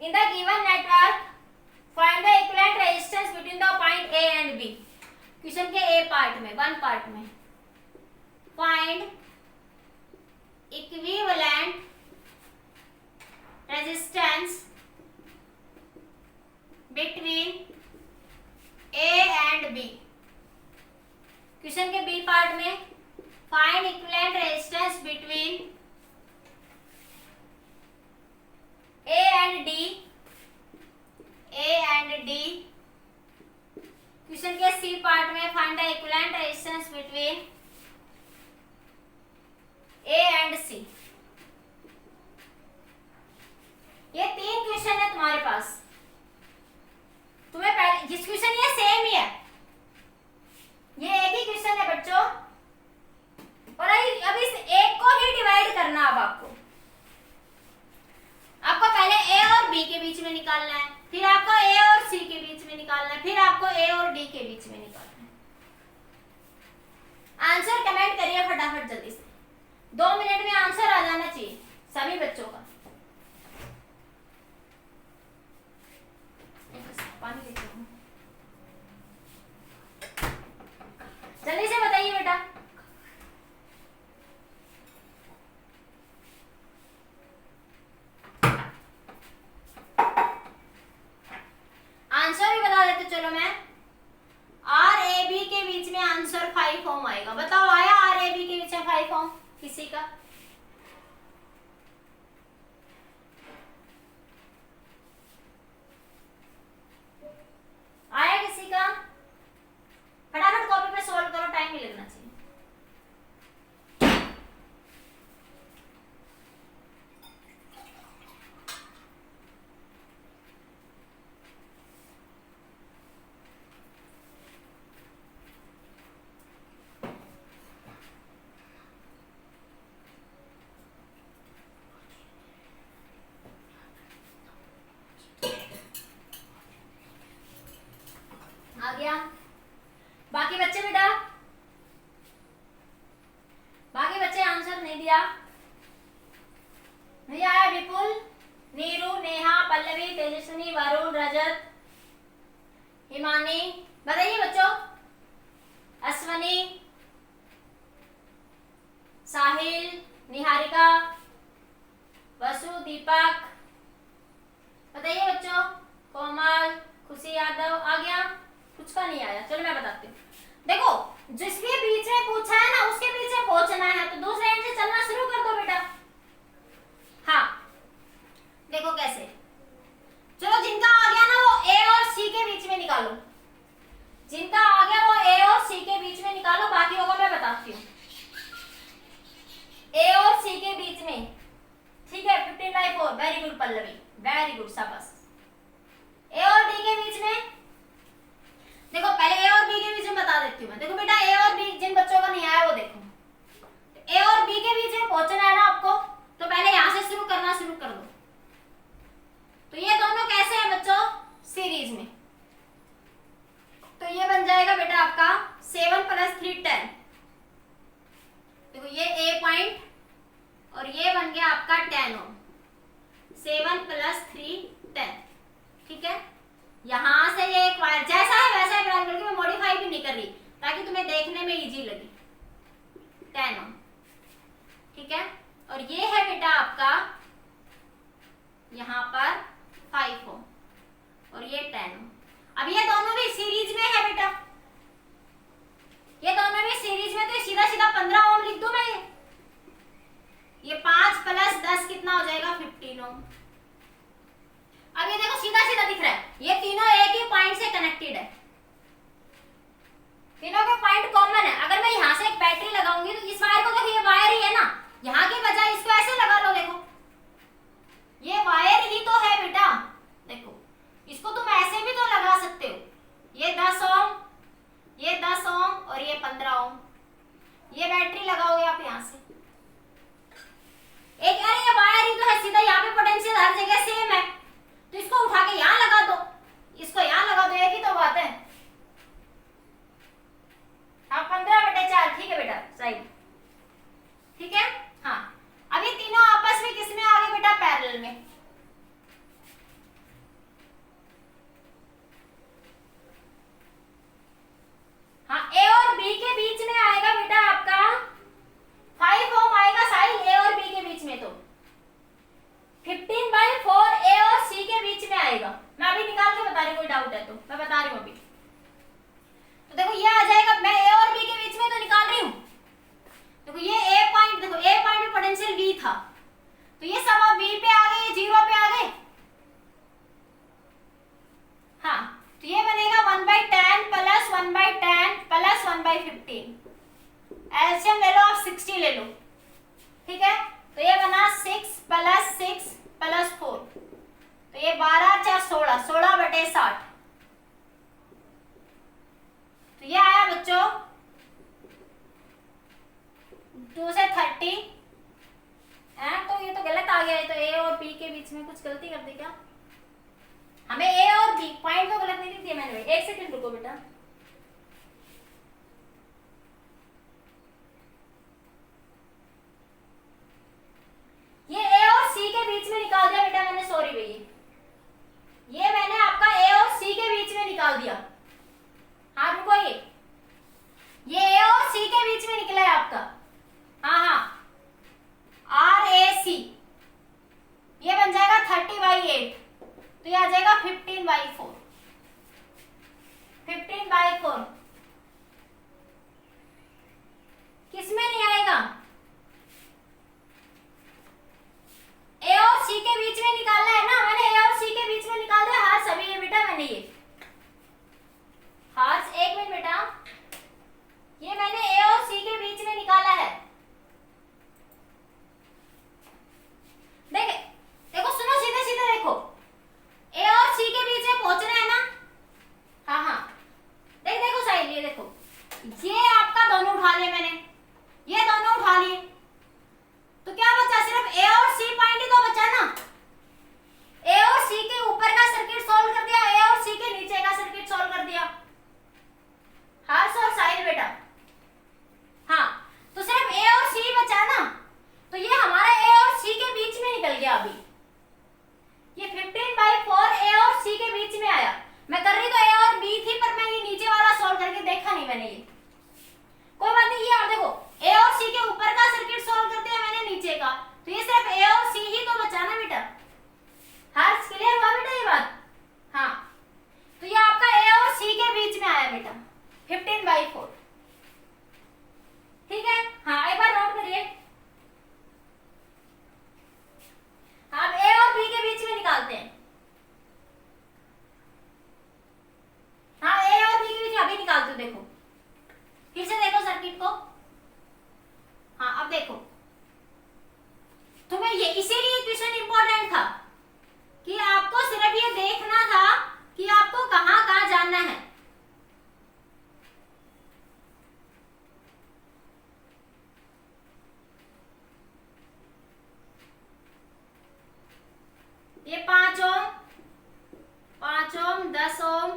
In the given network find the equivalent resistance between the point A and B. Question के ए पार्ट में, वन पार्ट में, find equivalent resistance between A and B. Question के B part में find equivalent resistance between A and D, A and D. Question के C part में find the equivalent resistance between A and C. ये 3 question है तुम्हारे पास। तुम्हें पहले जिस क्वेश्चन ये सेम ही है, ये एक ही क्वेश्चन है बच्चों, और अब इस एक को ही डिवाइड करना। अब आपको पहले ए और बी के बीच में निकालना है, फिर आपको ए और सी के बीच में निकालना है, फिर आपको ए और डी के बीच में निकालना है। आंसर कमेंट करिए फटाफट जल्दी से, 2 मिनट में आंसर आ जाना चाहिए सभी बच्चों का। पानी लेती हूँ, जल्दी से बताइए बेटा। आंसर भी बता देते चलो मैं। आर ए बी के बीच में आंसर 5 ओम आएगा। बताओ आया आर ए बी के बीच में 5 ओम किसी का? आया किसी का? फटाफट कॉपी पे सॉल्व करो, टाइम नहीं लगना चाहिए। आ गया? बाकी बच्चे बेटा, बाकी बच्चे आंसर नहीं दिया? नहीं आया? विपुल, नीरू, नेहा, पल्लवी, तेजस्विनी, वरुण, रजत, हिमानी, बताइए बच्चों। अश्वनी, साहिल, निहारिका, वसु, दीपक, बताइए बच्चों। कोमल, खुशी यादव, आ गया? कुछ का नहीं आया, चलो मैं बताती हूँ। देखो जिसके बीच में पूछा है ना उसके बीच में पहुंचना है, तो दूसरे एंड से चलना शुरू कर दो बेटा। हाँ देखो कैसे, चलो जिनका आ गया ना वो ए और सी के बीच में निकालो, जिनका आ गया वो ए और सी के बीच में निकालो, बाकी होगा मैं बताती हूँ। ए और सी के बीच में, ठीक है, 15/4, very good Pallavi, very good, शाबाश। ए और डी के बीच में, देखो पहले ए और बी के बीच में बता देती हूँ मैं। देखो बेटा ए और बी, जिन बच्चों का नहीं आया वो देखो। ए और बी के बीच में पहुंचना है ना आपको, तो पहले यहां से शुरू करना शुरू कर दो। तो ये दोनों कैसे हैं बच्चों? सीरीज में। तो ये बन जाएगा बेटा आपका 7 + 3 10। देखो ये ए पॉइंट और ये बन गया आपका 10 ओम। 7 + 3 10, ठीक है। यहां से ये एक वायर जैसा है वैसा ही बना, बल्कि मैं मॉडिफाई भी नहीं कर रही ताकि तुम्हें देखने में इजी लगे। 10 ओम, ठीक है। और ये है बेटा आपका यहाँ पर 5 ओम और ये 10 ओम। अब ये दोनों भी सीरीज में है बेटा, ये दोनों भी सीरीज में, तो सीधा सीधा 15 ओम लिख दूं मैं तो मैं बता रही हूँ अभी। तो देखो ये आ जाएगा, मैं ए और बी के बीच में तो निकाल रही हूँ। देखो ये ए पॉइंट, देखो ए पॉइंट में पोटेंशियल वी था, तो ये सब अब बी पे आ गए, ये 0 पे आ गए। हाँ, तो ये बनेगा 1/10 प्लस 1/10 प्लस 1/15। एलसीएम ले लो आप, 60 ले लो, ठीक है। तो ये बना 6 प्लस 6 प्लस 4, तो ये 12 4 16, 16/60। तो ये आया बच्चों 2 से 30। तो ये तो गलत आ गया है, तो ए और बी के बीच में कुछ गलती कर दी क्या? हमें ए और बी पॉइंट तो गलत नहीं दिया मैंने भाई। एक सेकंड रुको बेटा, ये ए और सी के बीच में निकाल दिया बेटा मैंने, सॉरी भैया, ये मैंने आपका ए और सी के बीच में निकाल दिया। हाँ रुको, ये ए और सी के बीच में निकला है आपका। हाँ हाँ, RAC, ये बन जाएगा 30/8, तो ये आ जाएगा 15/4। 15/4 किसमें नहीं आएगा? ए और सी के बीच में निकालना है ना, मैंने ए और सी के बीच में निकाल दिया। हाँ सभी ये बेटा मैंने ये, हाँ एक मिनट बेटा, ये मैंने ए और सी के बीच में निकाला है। देखे देखो, सुनो सीधे सीधे देखो, ए और सी के बीच में पहुंचना है ना। हाँ हाँ, देखो साहिल, ये देखो, ये आपका दोनों उठा लिए मैंने, ये दोनों उठा लिए, तो क्या बचा? सिर्फ ए और सी पॉइंट ही तो बचा ना। ए और सी के ऊपर का सर्किट सॉल्व कर दिया, ए और सी के नीचे का सर्किट सॉल्व कर दिया। हर्ष और साहिल बेटा, हाँ, तो सिर्फ ए और सी बचा ना, तो ये हमारा ए और सी के बीच में निकल गया। अभी ये 15/4 ए और सी के बीच में आया। मैं कर रही तो ए और बी थी, पर मैं ये नीचे वाला सॉल्व करके देखा नहीं मैंने। ये कोई बात नहीं, ये आप देखो, ए और सी के ऊपर का सर्किट सॉल्व कर दिया मैंने, नीचे का, तो ये सिर्फ ए और सी ही तो बचा ना बेटा। हर्ष क्लियर हुआ बेटा ये बात? हाँ, तो ये आपका ए और सी के बीच में आया बेटा 15/4, ठीक है। हाँ एक बार नोट करिए, अब ए और बी के बीच में निकालते हैं। हाँ, ए और बी के बीच में अभी निकालते हो, देखो फिर से देखो सर्किट को। हाँ अब देखो, तुम्हें ये इसीलिए क्वेश्चन इंपॉर्टेंट था कि आपको सिर्फ ये देखना था कि आपको कहां कहां जाना है। ये 5 ओम, 5 ओम, 10 ओम,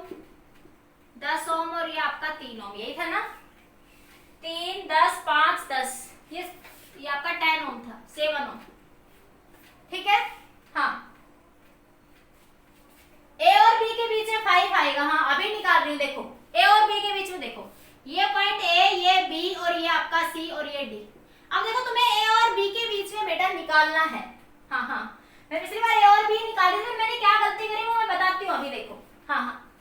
10 ओम और ये आपका 3 ओम, यही था ना? 3 10 5 10, ये आपका 10 ओम था, 7 ओम, ठीक है। हाँ, ए और बी के बीच में 5 आएगा। हाँ अभी निकाल रही हूँ, देखो ए और बी के बीच में, देखो ये पॉइंट ए, ये बी और ये आपका सी और ये डी। अब देखो तुम्हें ए और बी के बीच में बेटा निकालना है। हाँ हाँ, मैं पिछली बार ए और बी निकाली थी, मैंने क्या गलती करी वो मैं बताती हूँ अभी, देखो। हाँ हाँ,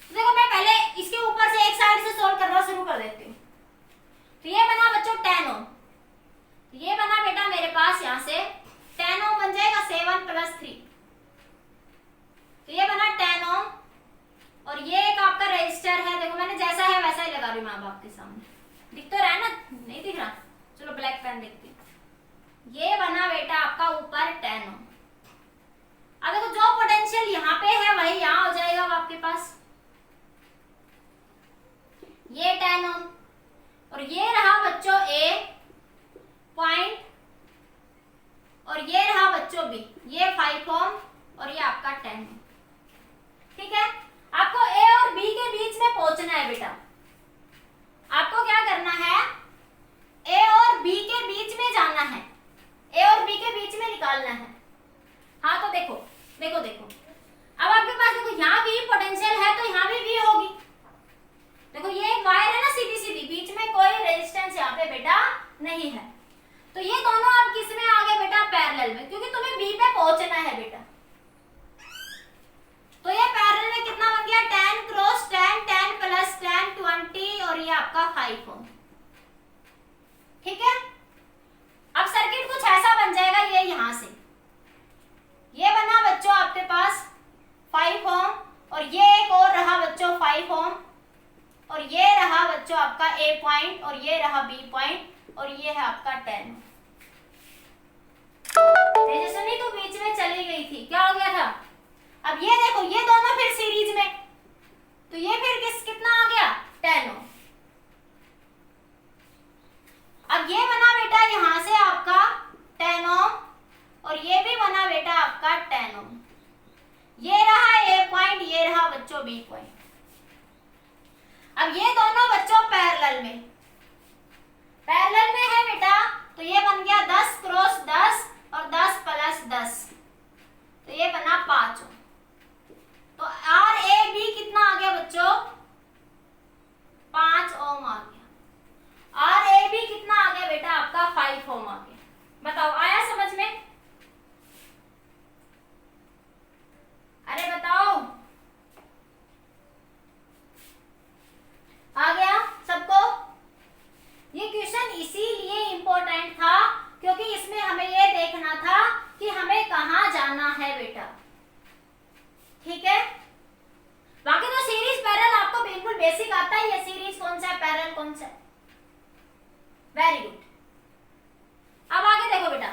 तो देखो मैं पहले इसके ऊपर से एक साइड से सोल्व करना शुरू कर देती हूँ। तो ये बना बच्चों 10 ओम, ये बना बेटा मेरे पास यहाँ से 10 ओम बन जाएगा 7 + 3, तो ये बना 10 ओम। और ये एक आपका रजिस्टर है, देखो मैंने जैसा है वैसा ही लगा रही हूँ माँ बाप के सामने, दिख तो रहा है ना? नहीं दिख रहा? चलो ब्लैक पेन देखती हूँ। ये बना बेटा आपका ऊपर 10 ओम। अब देखो जो पोटेंशियल यहाँ पे है वही यहाँ हो जाएगा आपके पास, ये 10 ओम। और ये रहा बच्चों ए पॉइंट, और ये रहा बच्चों बी, ये 5 ओम और ये आपका 10 ओम, ठीक है। आपको ए और बी के बीच में पहुंचना है बेटा। आपको क्या करना है? ए और बी के बीच में जाना है, ए और बी के बीच में निकालना है। हाँ तो देखो देखो देखो, अब आपके पास देखो यहाँ भी पोटेंशियल है, तो यहाँ भी वी होगी। देखो ये एक वायर है ना सीधी सीधी, बीच में कोई रेजिस्टेंस यहाँ पे बेटा नहीं है, तो ये दोनों अब किस में आ गए बेटा? पैरेलल में, क्योंकि तुम्हें बी पे पहुंचना है बेटा। तो ये पैरेलल में कितना बन गया? 10 ये आपका 5 ओम। ठीक है, अब सर्किट कुछ ऐसा बन जाएगा, ये यहां से ये बना बच्चों आपके पास 5 ओम, और ये एक और रहा बच्चों 5 ओम, और ये रहा बच्चों आपका A पॉइंट, और ये रहा B पॉइंट, और ये है आपका 10। तेजस्विनी तो बीच में चली गई थी, क्या हो गया था? अब ये देखो, ये दोनों फिर सीरीज में, तो ये फिर कितना आ गया? 10 ओम। अब ये बना बेटा यहां से आपका 10 ओम, और ये भी बना बेटा आपका 10 ओम। ये रहा A पॉइंट, ये रहा बच्चों B पॉइंट। अब ये दोनों बच्चों पैरेलल में है बेटा, तो ये बन गया 10 क्रॉस 10 और 10 प्लस 10, तो ये बना 5 ओम। तो RAB कितना आ गया बच्चों? 5 ओम आ गया। RAB कितना आ गया बेटा आपका? 5 ओम आ गया। बताओ, आया समझ में? अरे बताओ, आ गया सबको? ये क्वेश्चन इसीलिए इम्पोर्टेंट था क्योंकि इसमें हमें ये देखना था कि हमें कहाँ जाना है बेटा। ठीक है, बाकी तो सीरीज पैरेलल आपको बिल्कुल बेसिक आता है, ये सीरीज कौन सा है, पैरेलल कौन सा है। Very good. अब आगे देखो बेटा,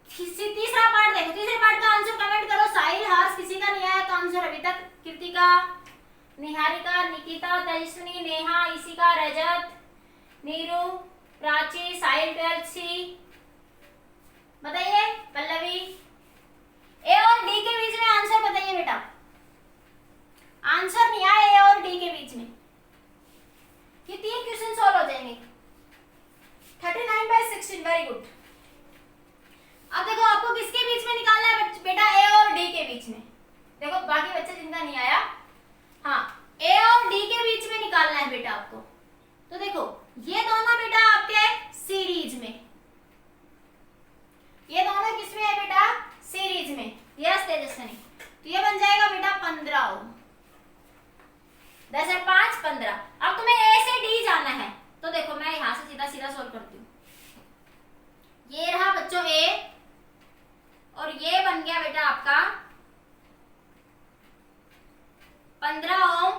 तीसरा पार्ट देखो। तीसरे पार्ट का आंसर कमेंट करो। साहिल, हर्ष, किसी का नहीं आया तो आंसर अभी तक? कृतिका, निहारिका, निकिता, तेजस्विनी, नेहा, इशिका, रजत, नीरू, प्राची, साहिल 12C, बताइए। पल्लवी, ए और डी के बीच में आंसर बताइए बेटा। आंसर नहीं आया ए और डी के बीच में। ये 3 क्वेश्चन सॉल्व हो जाएंगे। 39/16, वेरी गुड। अब देखो, आपको किसके बीच में निकालना है बेटा? ए और डी के बीच में। देखो बाकी बच्चे जिनका नहीं आया, हाँ, ए और डी के बीच में निकालना है बेटा आपको। तो देखो, ये दोनों बेटा आपके सीरीज में, ये दोनों किसमें है बेटा? सीरीज में। यस तेजस्विनी, तो ये बन जाएगा बेटा 15 ओम। 10 और 5 15। अब तुम्हें ए से डी जाना है, तो देखो मैं यहां से सीधा सीधा सोल्व करती हूँ। ये रहा बच्चों ए, और ये बन गया बेटा आपका 15 ओम,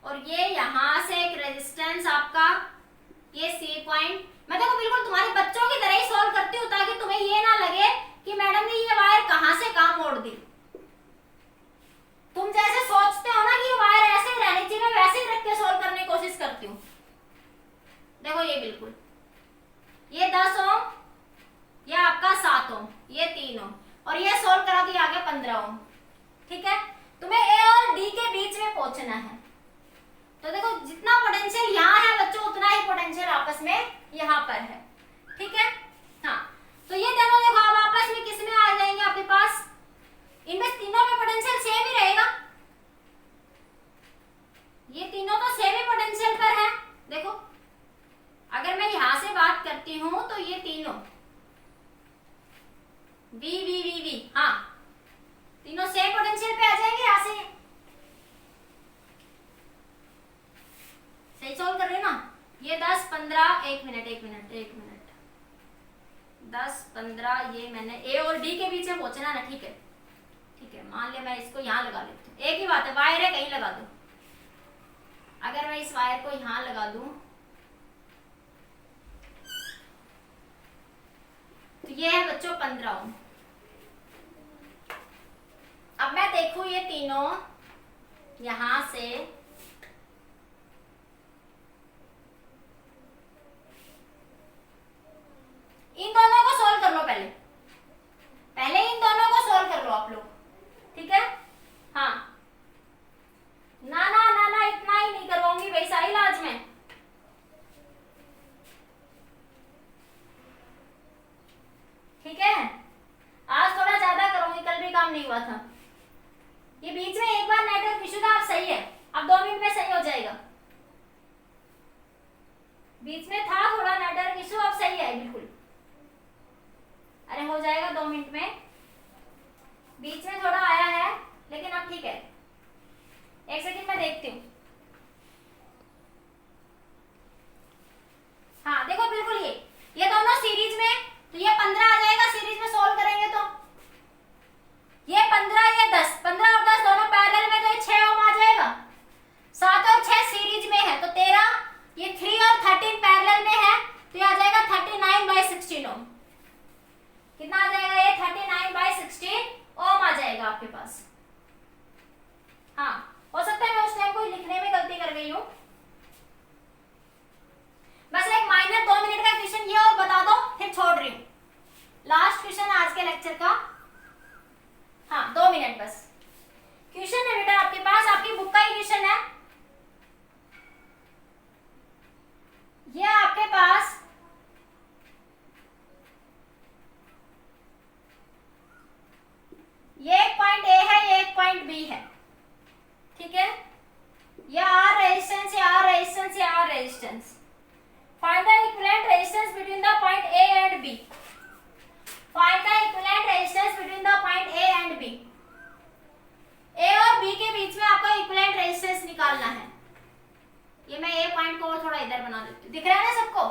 और ये यहां से एक रेजिस्टेंस आपका, ये सी पॉइंट। मैं देखो बिल्कुल तुम्हारे बच्चों की तरह ही सॉल्व करती हूँ ताकि तुम्हें ये ना लगे कि मैडम ने ये वायर कहां से कहां मोड़ दी। तुम जैसे सोचते हो ना कि वायर ऐसे रहनी चाहिए, मैं वैसे ही रख के सॉल्व करने की कोशिश करती हूँ। देखो ये बिल्कुल, ये 10 ओम, ये आपका 7 ओम, ये 3 ओम, और ये सॉल्व करा तो ये आ गया 15 ओम। ठीक है, तुम्हें ए और डी के बीच में पहुंचना है। तो देखो, जितना पोटेंशियल यहाँ है बच्चों, उतना ही पोटेंशियल आपस में यहाँ पर है। ठीक है, हाँ, तो ये दोनों देखो अब आपस में किस में आ जाएंगे आपके पास? इनमें तीनों में पोटेंशियल सेम ही रहेगा। ये तीनों तो सेम ही पोटेंशियल पर है। देखो, अगर मैं यहां से बात करती हूं तो ये तीनों वी वी वी वी, हाँ, तीनों सेम पोटेंशियल पे आ जाएंगे। यहां से सही सोल्व कर रहे हो ना? ये 10 15, एक मिनट 10 15, ये मैंने ए और डी के बीच में पहुंचना ना। ठीक है, ठीक है, मान लिया मैं इसको यहाँ लगा लेती हूँ। एक ही बात है, वायर है, कहीं लगा दो। अगर मैं इस वायर को यहाँ लगा दूं तो ये है बच्चों 15 ओम। अब मैं देखूं ये तीनों यहां से इन दोनों को सोल्व कर लो। पहले इन दोनों को सोल्व कर लो आप लोग। ठीक है, हाँ, ना ना ना ना, इतना ही नहीं करवाऊंगी भाई साहिल आज मैं। ठीक है, आज थोड़ा ज्यादा करूंगी, कल भी काम नहीं हुआ था। ये बीच में एक बार नेटवर्क इशू था, अब सही है। अब 2 मिनट में सही हो जाएगा। बीच में था थोड़ा नेटवर्क इशू, अब सही है बिल्कुल। अरे हो जाएगा 2 मिनट में। बीच में थोड़ा आया है लेकिन अब ठीक है। एक सेकंड मैं देखती हूँ। इधर बना देती हूँ, दिख रहा है ना सबको?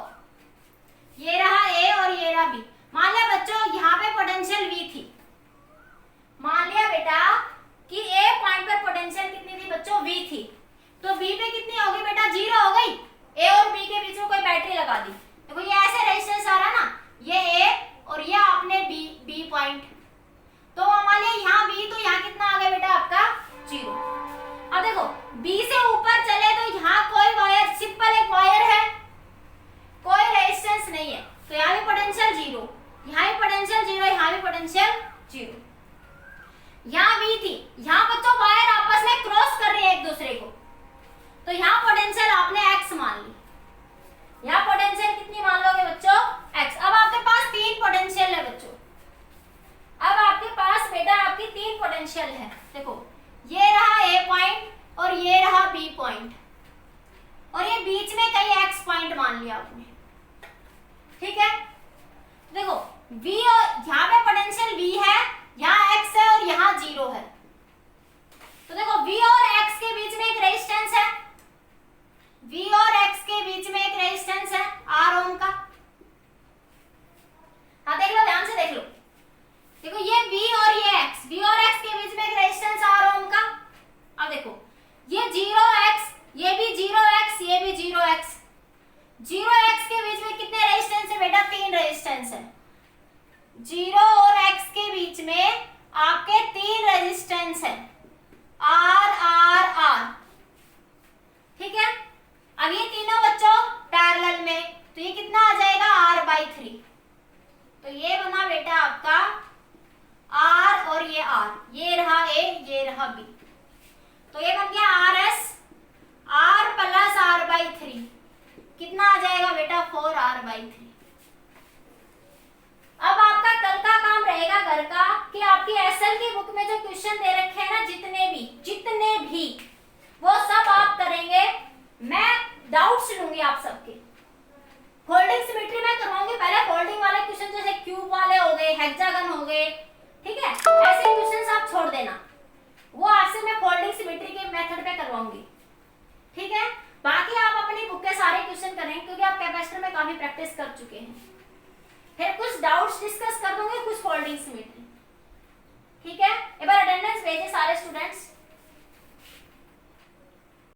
ये रहा ए और ये रहा बी। मान लिया बच्चों यहाँ पे पोटेंशियल V थी, मान लिया बेटा कि ए पॉइंट पर पोटेंशियल कितनी थी बच्चों? V थी, तो B पे कितनी होगी बेटा? 0 हो गई। ए और B के बीच में कोई बैटरी लगा दी, देखो ये ऐसे रेजिस्टेंस आ रहा ना, ये ए और ये आपने B पॉइंट, तो मान लिया यहाँ B, तो यहाँ कितना आ गया बेटा आपका? 0। अब देखो B से ऊपर चले तो यहाँ कोई वायर, सिंपल एक वायर है, कोई रेजिस्टेंस नहीं है, तो यहाँ भी पोटेंशियल 0, यहाँ भी पोटेंशियल 0, यहाँ भी पोटेंशियल 0। यहाँ V थी, यहाँ बच्चों वायर आपस में क्रॉस कर रही है एक दूसरे को, तो यहाँ पोटेंशियल आपने x मान ली, यहाँ पोटेंशियल कितनी मान लोगे बच्चों? x। अब आपके पास 3 पोटेंशियल है बच्चों, अब आपके पास बेटा आपकी 3 पोटेंशियल है। देखो ये रहा A पॉइंट और ये रहा B पॉइंट, और ये बीच में कहीं x पॉइंट मान लिया आपने, ठीक है? देखो V और यहाँ पे पोटेंशियल V है, यहाँ x है और यहाँ 0 है, तो देखो V और x के बीच में एक रेजिस्टेंस है, V और x के बीच में एक रेजिस्टेंस है R ओम का। हाँ देख लो, ध्यान से देख लो, देखो ये V और ये x, V और x के बीच में एक रेजिस्टेंस R ओम का। अब देखो ये 0x, ये भी 0x, ये भी 0x, 0x के बीच में कितने रेजिस्टेंस है बेटा? 3 रेजिस्टेंस है, 0 और x के बीच में आपके 3 रेजिस्टेंस है, R R R, ठीक है? अब ये तीनों बच्चों पैरेलल में, तो ये कितना आ जाएगा? R/3, तो ये बना बेटा आपका R और ये R, ये रहा A, ये रहा B, तो ये बन गया RS, R प्लस R/3, कितना आ जाएगा बेटा? 4R/3। अब आपका कल का काम रहेगा घर का कि आपकी एसएल की बुक में जो क्वेश्चन दे रखे हैं ना, जितने भी वो सब आप करेंगे, मैं डाउट्स लूंगी आप सबके। फोल्डिंग सिमेट्री में करवाऊंगी, पहले फोल्डिंग वाले क्वेश्चन जैसे क्यूब वाले हो गए, हेक्सागन हो गए, ठीक है? ऐसे क्वेश्चंस आप छोड़ देना, वो आपसे मैं फोल्डिंग सिमेट्री के मेथड पे करवाऊंगी, ठीक है? बाकी आप अपनी बुक के सारे क्वेश्चन करें, क्योंकि आप कैपेसिटर में काफी प्रैक्टिस कर चुके हैं। फिर कुछ डाउट्स डिस्कस कर दूंगी, कुछ फोल्डिंग सिमेट्री, ठीक है? एक बार अटेंडेंस भेजे सारे स्टूडेंट्स।